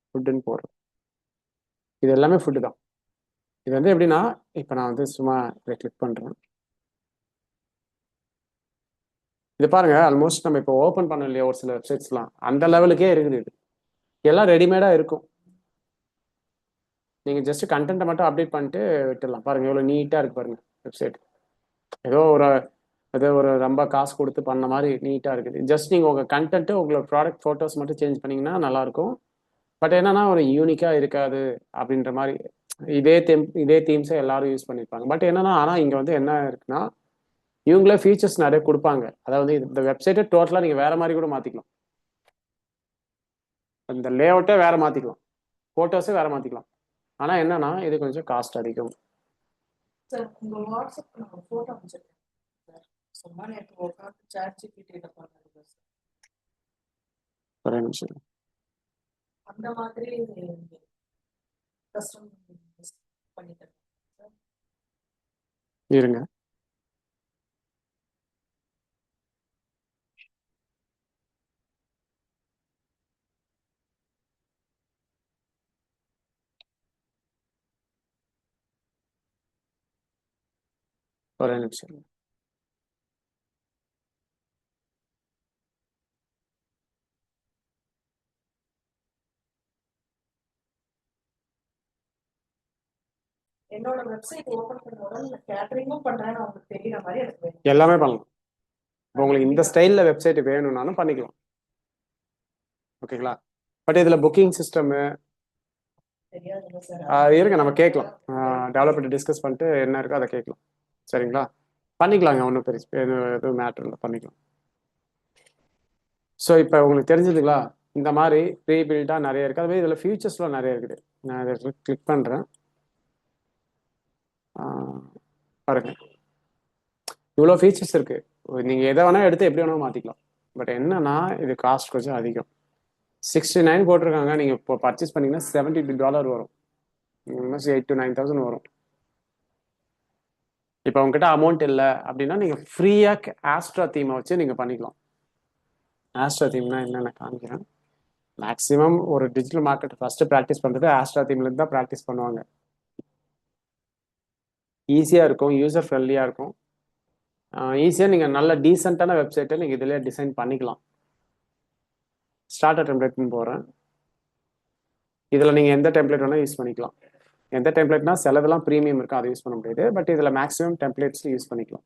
ஃபுட்டுன்னு போடுறோம். இது எல்லாமே ஃபுட்டு தான். இது வந்து எப்படின்னா, இப்போ நான் வந்து சும்மா இதை கிளிக் பண்ணுறேன். இது பாருங்க, ஆல்மோஸ்ட் நம்ம இப்போ ஓப்பன் பண்ண இல்லையா ஒரு சில வெப்சைட்ஸ்லாம், அந்த லெவலுக்கே இருக்குது. இது எல்லாம் ரெடிமேடாக இருக்கும். நீங்கள் ஜஸ்ட் கண்டென்ட்டை மட்டும் அப்டேட் பண்ணிட்டு விட்டுடலாம். பாருங்கள் எவ்வளோ நீட்டாக இருக்குது பாருங்கள் வெப்சைட். ஏதோ ஒரு ரொம்ப காசு கொடுத்து பண்ண மாதிரி நீட்டாக இருக்குது. ஜஸ்ட் நீங்கள் உங்கள் கண்டென்ட்டு உங்களோட ப்ராடக்ட் ஃபோட்டோஸ் மட்டும் சேஞ்ச் பண்ணிங்கன்னா நல்லாயிருக்கும். பட் என்னன்னா ஒரு யூனிக்காக இருக்காது அப்படின்ற மாதிரி. இதே தீம்ஸை எல்லாரும் யூஸ் பண்ணியிருப்பாங்க. பட் என்னன்னா, ஆனால் இங்கே வந்து என்ன இருக்குன்னா, இவங்களே ஃபீச்சர்ஸ் நிறைய கொடுப்பாங்க. அதாவது இந்த வெப்சைட்டை டோட்டலாக நீங்கள் வேறு மாதிரி கூட மாற்றிக்கலாம். இந்த லே அவுட்டே வேறு மாற்றிக்கலாம், ஃபோட்டோஸே வேறு மாற்றிக்கலாம். ஆனால் என்னன்னா இது கொஞ்சம் காஸ்ட் அதிகம். சார் உங்கள் வாட்ஸ்அப் நான் ஃபோட்டோ அனுப்பிச்சிருக்கேன் சார். சும்மா நேற்று உட்காந்து ChatGPT-ல பண்ணாங்க சார். ஒரே நிமிஷம், அந்த மாதிரி கஸ்டம் பண்ணித்தரேன் சார். இருங்க. ஒரே நிமிஷம். என்னோட வெப்சைட் ஓபன் பண்ண உடனே கேட்டரிங்கும் பண்றேன்னு அவங்களுக்கு தெரியுற மாதிரி எனக்கு வேணும். எல்லாமே பண்ணலாம். இப்போ உங்களுக்கு இந்த ஸ்டைலில் வெப்சைட் வேணும்னாலும் பண்ணிக்கலாம். ஓகேங்களா? பட் இதில் புக்கிங் சிஸ்டமு தெரியாதுங்க சார். இருங்க, நம்ம கேட்கலாம். டெவலப்பர்கிட்ட டிஸ்கஸ் பண்ணிட்டு என்ன இருக்கோ அதை கேட்கலாம். சரிங்களா? பண்ணிக்கலாங்க, ஒன்றும் பெரிய எதுவும் மேட்ரு இல்லை, பண்ணிக்கலாம். ஸோ இப்போ உங்களுக்கு தெரிஞ்சதுங்களா? இந்த மாதிரி ப்ரீ பில்டாக நிறைய இருக்குது. அதுவே இதில் ஃபியூச்சர்ஸ்லாம் நிறைய இருக்குது. நான் இதை கிளிக் பண்ணுறேன். பாருங்க, இவ்வளோ ஃபீச்சர்ஸ் இருக்குது. நீங்கள் எதை வேணால் எடுத்து எப்படி வேணாலும் மாற்றிக்கலாம். பட் என்னன்னா இது காஸ்ட் கொஞ்சம் அதிகம். 69 போட்டிருக்காங்க. நீங்கள் இப்போ பர்ச்சேஸ் பண்ணிங்கன்னா $72 வரும். $8,000 to 9,000 வரும். இப்போ உங்ககிட்ட அமௌண்ட் இல்லை அப்படின்னா நீங்கள் ஃப்ரீயாக ஆஸ்ட்ரா தீமை வச்சு நீங்கள் பண்ணிக்கலாம். ஆஸ்ட்ரா தீம்னா என்னென்ன காமிக்கிறேன். மேக்ஸிமம் ஒரு டிஜிட்டல் மார்க்கெட் ஃபஸ்ட்டு ப்ராக்டிஸ் பண்ணுறது ஆஸ்ட்ரா தீம்லேருந்து தான் ப்ராக்டிஸ் பண்ணுவாங்க. ஈஸியாக இருக்கும், யூசர் ஃப்ரெண்ட்லியாக இருக்கும். ஈஸியாக நீங்கள் நல்ல டீசெண்டான வெப்சைட்டை நீங்கள் இதிலே டிசைன் பண்ணிக்கலாம். ஸ்டார்டர் டெம்ப்ளேட்னு போகிறேன். இதில் நீங்கள் எந்த டெம்ப்ளேட் வேணால் யூஸ் பண்ணிக்கலாம். எந்த டெம்ப்ளேட்னா சிலதெல்லாம் ப்ரீமியம் இருக்கும், அதை யூஸ் பண்ண முடியாது. பட் இதில் மேக்ஸிமம் டெம்ப்ளேட்ஸ் யூஸ் பண்ணிக்கலாம்.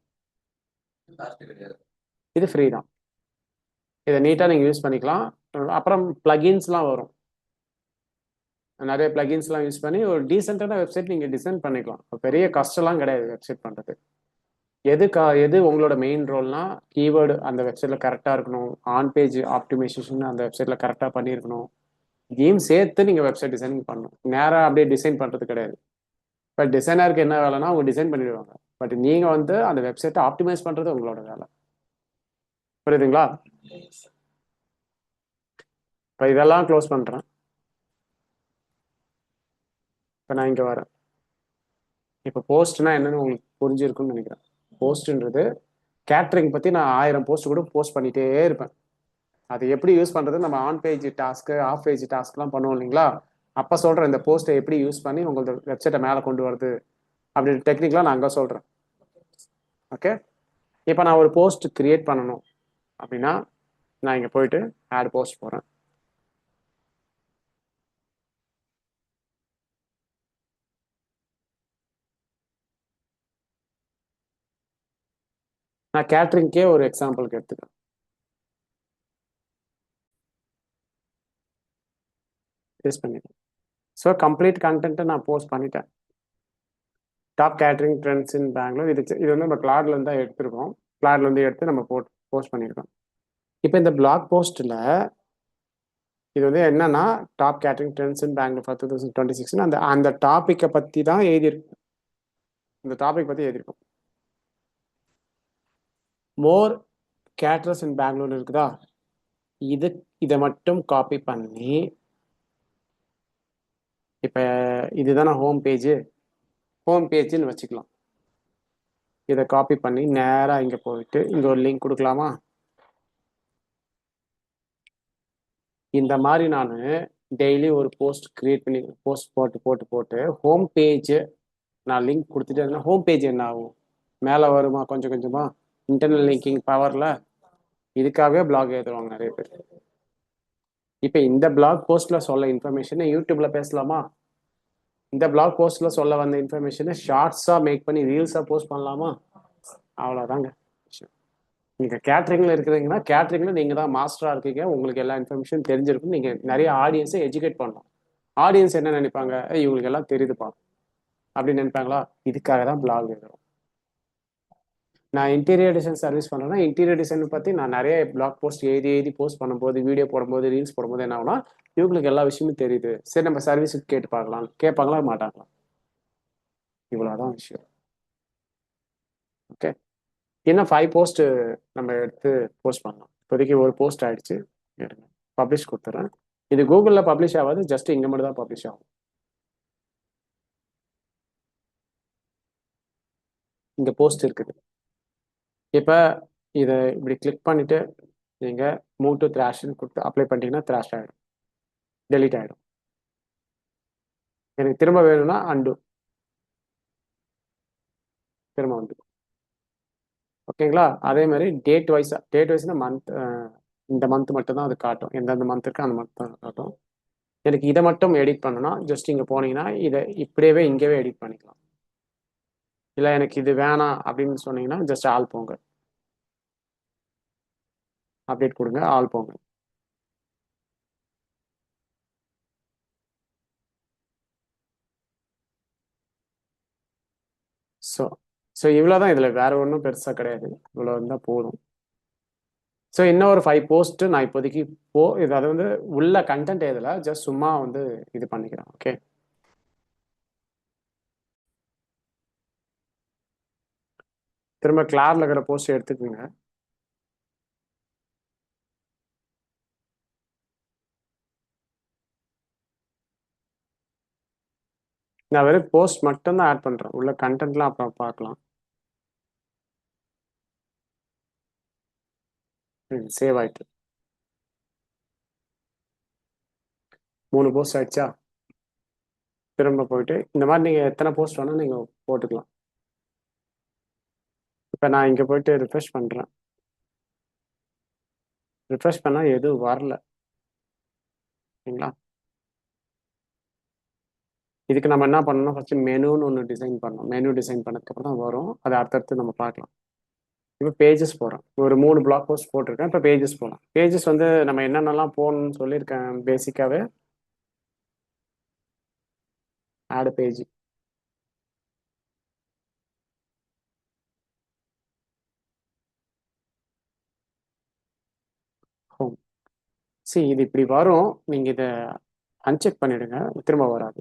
காஸ்ட் கிடையாது. இது ஃப்ரீ தான். இதை நீட்டாக நீங்கள் யூஸ் பண்ணிக்கலாம். அப்புறம் பிளகின்ஸ்லாம் வரும். நிறைய பிளகின்ஸ்லாம் யூஸ் பண்ணி ஒரு டீசெண்டான வெப்சைட் நீங்கள் டிசைன் பண்ணிக்கலாம். பெரிய கஷ்டம்லாம் கிடையாது வெப்சைட் பண்ணுறது. எது உங்களோட மெயின் ரோல்னா கீவேர்டு அந்த வெப்சைட்டில் கரெக்டாக இருக்கணும், ஆன் பேஜ் ஆப்டிமைசேஷன் அந்த வெப்சைட்டில் கரெக்டாக பண்ணியிருக்கணும். இதையும் சேர்த்து நீங்கள் வெப்சைட் டிசைனிங் பண்ணணும். நேராக அப்படியே டிசைன் பண்ணுறது கிடையாது. இப்போ டிசைனருக்கு என்ன வேலைன்னா அவங்க டிசைன் பண்ணிடுவாங்க. பட் நீங்கள் வந்து அந்த வெப்சைட்டை ஆப்டிமைஸ் பண்ணுறது உங்களோட வேலை. புரியுதுங்களா? இப்போ இதெல்லாம் க்ளோஸ் பண்ணுறேன். இப்போ நான் இங்கே வரேன். இப்போ போஸ்ட்னா என்னன்னு உங்களுக்கு புரிஞ்சிருக்குன்னு நினைக்கிறேன். போஸ்ட்ன்றது கேட்ரிங் பற்றி நான் 1000 போஸ்ட் கூட போஸ்ட் பண்ணிகிட்டே இருப்பேன். அது எப்படி யூஸ் பண்ணுறது, நம்ம on page task off page டாஸ்க்லாம் பண்ணுவோம் இல்லைங்களா? அப்போ சொல்கிறேன் இந்த போஸ்ட்டை எப்படி யூஸ் பண்ணி உங்களோட வெப்சைட்டை மேலே கொண்டு வருது அப்படின்னு டெக்னிக்கலாக நான் அங்கே சொல்கிறேன். ஓகே, இப்போ நான் ஒரு போஸ்ட் கிரியேட் பண்ணணும் அப்படின்னா நான் இங்கே போயிட்டு ஆட் போஸ்ட் போகிறேன். நான் கேட்ரிங்க்கே ஒரு எக்ஸாம்பிளுக்கு எடுத்துக்கிறேன். யூஸ் பண்ணிட்டேன். ஸோ கம்ப்ளீட் கண்டென்ட்டை நான் போஸ்ட் பண்ணிட்டேன். Top catering trends in Bangalore. இது வந்து நம்ம கிளாட்லேருந்து தான் எடுத்திருக்கோம். கிளாட்லேருந்து எடுத்து நம்ம போஸ்ட் பண்ணியிருக்கோம். இப்போ இந்த பிளாக் போஸ்ட்டில் இது வந்து என்னன்னா top catering trends in Bangalore for 2026 அந்த டாப்பிக்கை பற்றி தான் எழுதியிருக்கும். இந்த டாபிக் பற்றி எழுதியிருக்கும். மோர் கேட்ரஸ் இன் பெங்களூர் இருக்குதா, இதை மட்டும் காப்பி பண்ணி இப்போ இதுதானே ஹோம் பேஜ்னு வச்சுக்கலாம். இதை காப்பி பண்ணி நேராக இங்கே போயிட்டு இங்கே ஒரு லிங்க் கொடுக்கலாமா? இந்த மாதிரி நான் டெய்லி ஒரு போஸ்ட் கிரியேட் பண்ணி போஸ்ட் போட்டு ஹோம் பேஜ் நான் லிங்க் கொடுத்துட்டு ஹோம் பேஜ் என்ன ஆகும், மேலே வருமா கொஞ்சம் கொஞ்சமாக இன்டர்னல் லிங்கிங் பவரில். இதுக்காகவே பிளாக் எழுதுவாங்க நிறைய பேர். இப்போ இந்த பிளாக் போஸ்ட்டில் சொல்ல இன்ஃபர்மேஷனை யூடியூப்பில் பேசலாமா? இந்த பிளாக் போஸ்ட்டில் சொல்ல வந்த இன்ஃபர்மேஷனை ஷார்ட்ஸாக மேக் பண்ணி ரீல்ஸாக போஸ்ட் பண்ணலாமா? அவ்வளோதாங்க விஷயம். நீங்கள் கேட்ரிங்கில் இருக்கிறீங்கன்னா கேட்ரிங்கில் நீங்கள் தான் மாஸ்டராக இருக்கீங்க. உங்களுக்கு எல்லா இன்ஃபர்மேஷன் தெரிஞ்சிருக்கும். நீங்கள் நிறைய ஆடியன்ஸை எஜுகேட் பண்ணணும். ஆடியன்ஸ் என்ன நினைப்பாங்க, இவங்களுக்கு எல்லாம் தெரியுதுப்பா அப்படின்னு நினைப்பாங்களா? இதுக்காக தான் பிளாக் எழுதுறோம். நான் இன்டீரியர் டிசைன் சர்வீஸ் பண்ணுறேன்னா இன்டீரியர் டிசைன் பற்றி நான் நிறைய பிளாக் போஸ்ட் எழுதி போஸ்ட் பண்ணும்போது, வீடியோ போடும்போது, ரீல்ஸ் போடும்போது என்ன ஆகுனா இவங்களுக்கு எல்லா விஷயமும் தெரியுது. சரி நம்ம சர்வீஸுக்கு கேட்டு பார்க்கலாம். கேட்பாங்களா மாட்டாங்களா? இவ்வளோதான் விஷயம். ஓகே, இன்னும் 5 போஸ்ட் நம்ம எடுத்து போஸ்ட் பண்ணலாம். இப்போதைக்கு ஒரு போஸ்ட் ஆயிடுச்சு. எடுங்க, பப்ளிஷ் கொடுத்துட்றேன். இது கூகுளில் பப்ளிஷ் ஆகாது, ஜஸ்ட் இங்கே மட்டும் தான் பப்ளிஷ் ஆகும். இந்த போஸ்ட் இருக்குது. இப்போ இதை இப்படி கிளிக் பண்ணிட்டு நீங்கள் மூவ் டு த்ராஷ்னு கொடுத்து அப்ளை பண்ணிட்டீங்கன்னா த்ராஷ் ஆகிடும், டெலீட் ஆகிடும். எனக்கு திரும்ப வேணும்னா அண்டு, திரும்ப வந்து. ஓகேங்களா? அதே மாதிரி டேட் வைஸ்னா மந்த், இந்த மந்த் மட்டும் தான் அது காட்டும். எந்தெந்த மந்த் இருக்கோ அந்த மந்த் தான் காட்டும். எனக்கு இதை மட்டும் எடிட் பண்ணணும்னா ஜஸ்ட் இங்கே போனீங்கன்னா இதை இப்படியே இங்கேவே எடிட் பண்ணிக்கலாம். இல்லை எனக்கு இது வேணாம் அப்படின்னு சொன்னீங்கன்னா ஜஸ்ட் ஆல் போங்க, அப்டேட் கொடுங்க, ஆல் போங்க. ஸோ இவ்வளோ தான். இதில் வேற ஒன்றும் பெருசாக கிடையாது. இவ்வளோ இருந்தால் போதும். ஸோ இன்னும் ஒரு 5 போஸ்ட் நான் இப்போதைக்கு இது அது வந்து உள்ள கண்டென்ட் எதில் ஜஸ்ட் சும்மா வந்து இது பண்ணிக்கிறேன். ஓகே, திரும்ப கிளாரில் இருக்கிற போஸ்ட் எடுத்துக்கோங்க. நான் வெறும் போஸ்ட் மட்டும்தான் ஆட் பண்ணுறேன். உள்ள கண்டென்ட்லாம் அப்புறம் பார்க்கலாம். சேவ் ஆயிட்டு 3 போஸ்ட் ஆயிடுச்சா? திரும்ப போயிட்டு இந்த மாதிரி நீங்கள் எத்தனை போஸ்ட் வேணால் நீங்கள் போட்டுக்கலாம். இப்போ நான் இங்கே போயிட்டு ரிஃப்ரெஷ் பண்ணுறேன். ரிஃப்ரெஷ் பண்ணால் எதுவும் வரல. சரிங்களா? இதுக்கு நம்ம என்ன பண்ணணும், ஃபர்ஸ்ட் மெனுன்னு ஒன்று டிசைன் பண்ணணும். மெனு டிசைன் பண்ணதுக்கப்புறம் தான் வரும். அது அடுத்தடுத்து நம்ம பார்க்கலாம். இப்போ பேஜஸ் போகிறோம். ஒரு 3 பிளாக் போஸ்ட் போட்டிருக்கேன். இப்போ பேஜஸ் போகலாம். பேஜஸ் வந்து நம்ம என்னென்னலாம் போகணும்னு சொல்லியிருக்கேன் பேசிக்காகவே. Add page, home. சரி, இது இப்படி வரும். நீங்கள் இதை அன்செக் பண்ணிடுங்க, திரும்ப வராது.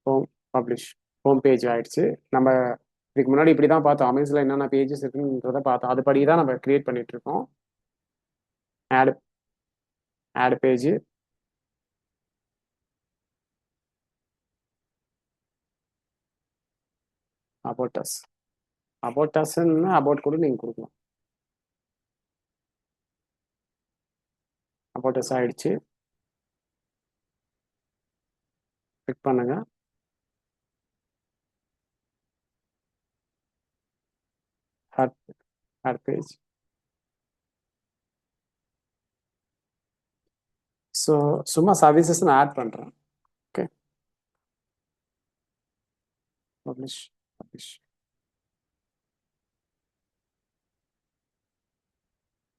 ஹோம், பப்ளிஷ், ஹோம் பேஜ் ஆயிடுச்சு. நம்ம இதுக்கு முன்னாடி இப்படி தான் பார்த்தோம். அமேஸில் என்னென்ன பேஜஸ் இருக்குன்றத பார்த்தோம். அதுபடி தான் நம்ம கிரியேட் பண்ணிட்டு இருக்கோம். Add add page, about us. அபோட்டஸ்ன்னு அபோட் கூட நீங்கள் கொடுக்கலாம். அபோட்டஸ் ஆயிடுச்சு. கிளிக் பண்ணுங்க. Add page. ஸோ சும்மா சர்வீசஸ் நான் ஆட் பண்ணுறேன். Okay, publish publish.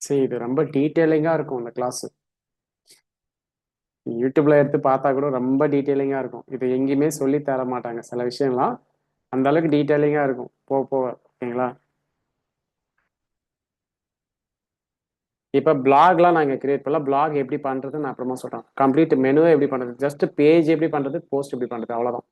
சரி, இது ரொம்ப டீட்டெயிலிங்காக இருக்கும் இந்த கிளாஸ். யூடியூப்ல எடுத்து பார்த்தா கூட ரொம்ப டீட்டெயிலிங்காக இருக்கும். இது எங்கேயுமே சொல்லி தர மாட்டாங்க சில விஷயம்லாம். அந்த அளவுக்கு டீட்டெயிலிங்காக இருக்கும் போக போக. ஓகேங்களா? இப்போ பிளாக்லாம் நாங்கள் கிரியேட் பண்ணலாம். பிளாக் எப்படி பண்ணுறது நான் அப்புறமா சொல்கிறேன். கம்ப்ளீட் மெனுவை எப்படி பண்ணுறது, ஜஸ்ட் பேஜ் எப்படி பண்ணுறது, போஸ்ட் எப்படி பண்ணுறது, அவ்வளோதான்.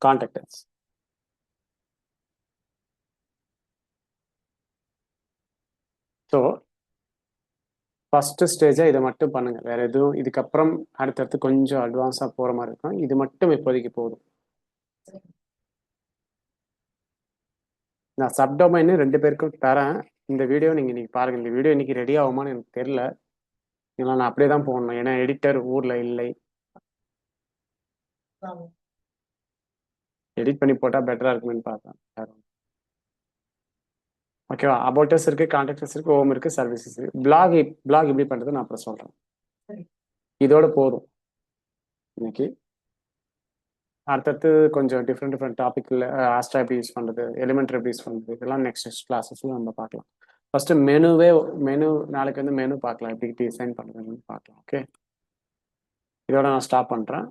கான்டாக்டர்ஸ். ஸோ ஃபஸ்ட்டு ஸ்டேஜாக இதை மட்டும் பண்ணுங்க. வேற எதுவும் இதுக்கப்புறம் அடுத்தடுத்து கொஞ்சம் அட்வான்ஸாக போகிற மாதிரி இருக்கும். இது மட்டும் இப்போதைக்கு போதும். நான் சப்டொமைன் 2 பேருக்கும் தரேன். இந்த வீடியோ நீங்கள் இன்னைக்கு பாருங்க. இந்த வீடியோ இன்னைக்கு ரெடி ஆகுமான்னு எனக்கு தெரியல. ஏன்னா நான் அப்படியே தான் போகணும். ஏன்னா எடிட்டர் ஊரில் இல்லை. ஆமா. எடிட் பண்ணி போட்டால் பெட்டராக இருக்குமேன்னு பார்த்தேன். ஓகேவா? அபோட்டஸ் இருக்கு, கான்டாக்டர்ஸ் இருக்கு, ஹோம் இருக்கு, சர்வீசஸ் இருக்கு. பிளாக் எப்படி பண்ணுறது நான் அப்புறம் சொல்கிறேன். சரி. இதோட போதும் இன்னைக்கு. அடுத்தடுத்து கொஞ்சம் டிஃப்ரெண்ட் டாபிக்ல ஆஸ்ட்ரா எப்படி யூஸ் பண்ணுறது, எலிமெண்ட்ரி எப்படி யூஸ் பண்ணுறது, இதெல்லாம் நெக்ஸ்ட் கிளாஸஸ்ல நம்ம பார்க்கலாம். ஃபர்ஸ்ட் மெனு நாளைக்கு வந்து மெனு பார்க்கலாம், எப்படி டிசைன் பண்ணுறதுன்னு பார்க்கலாம். ஓகே, இதோட நான் ஸ்டாப் பண்ணுறேன்.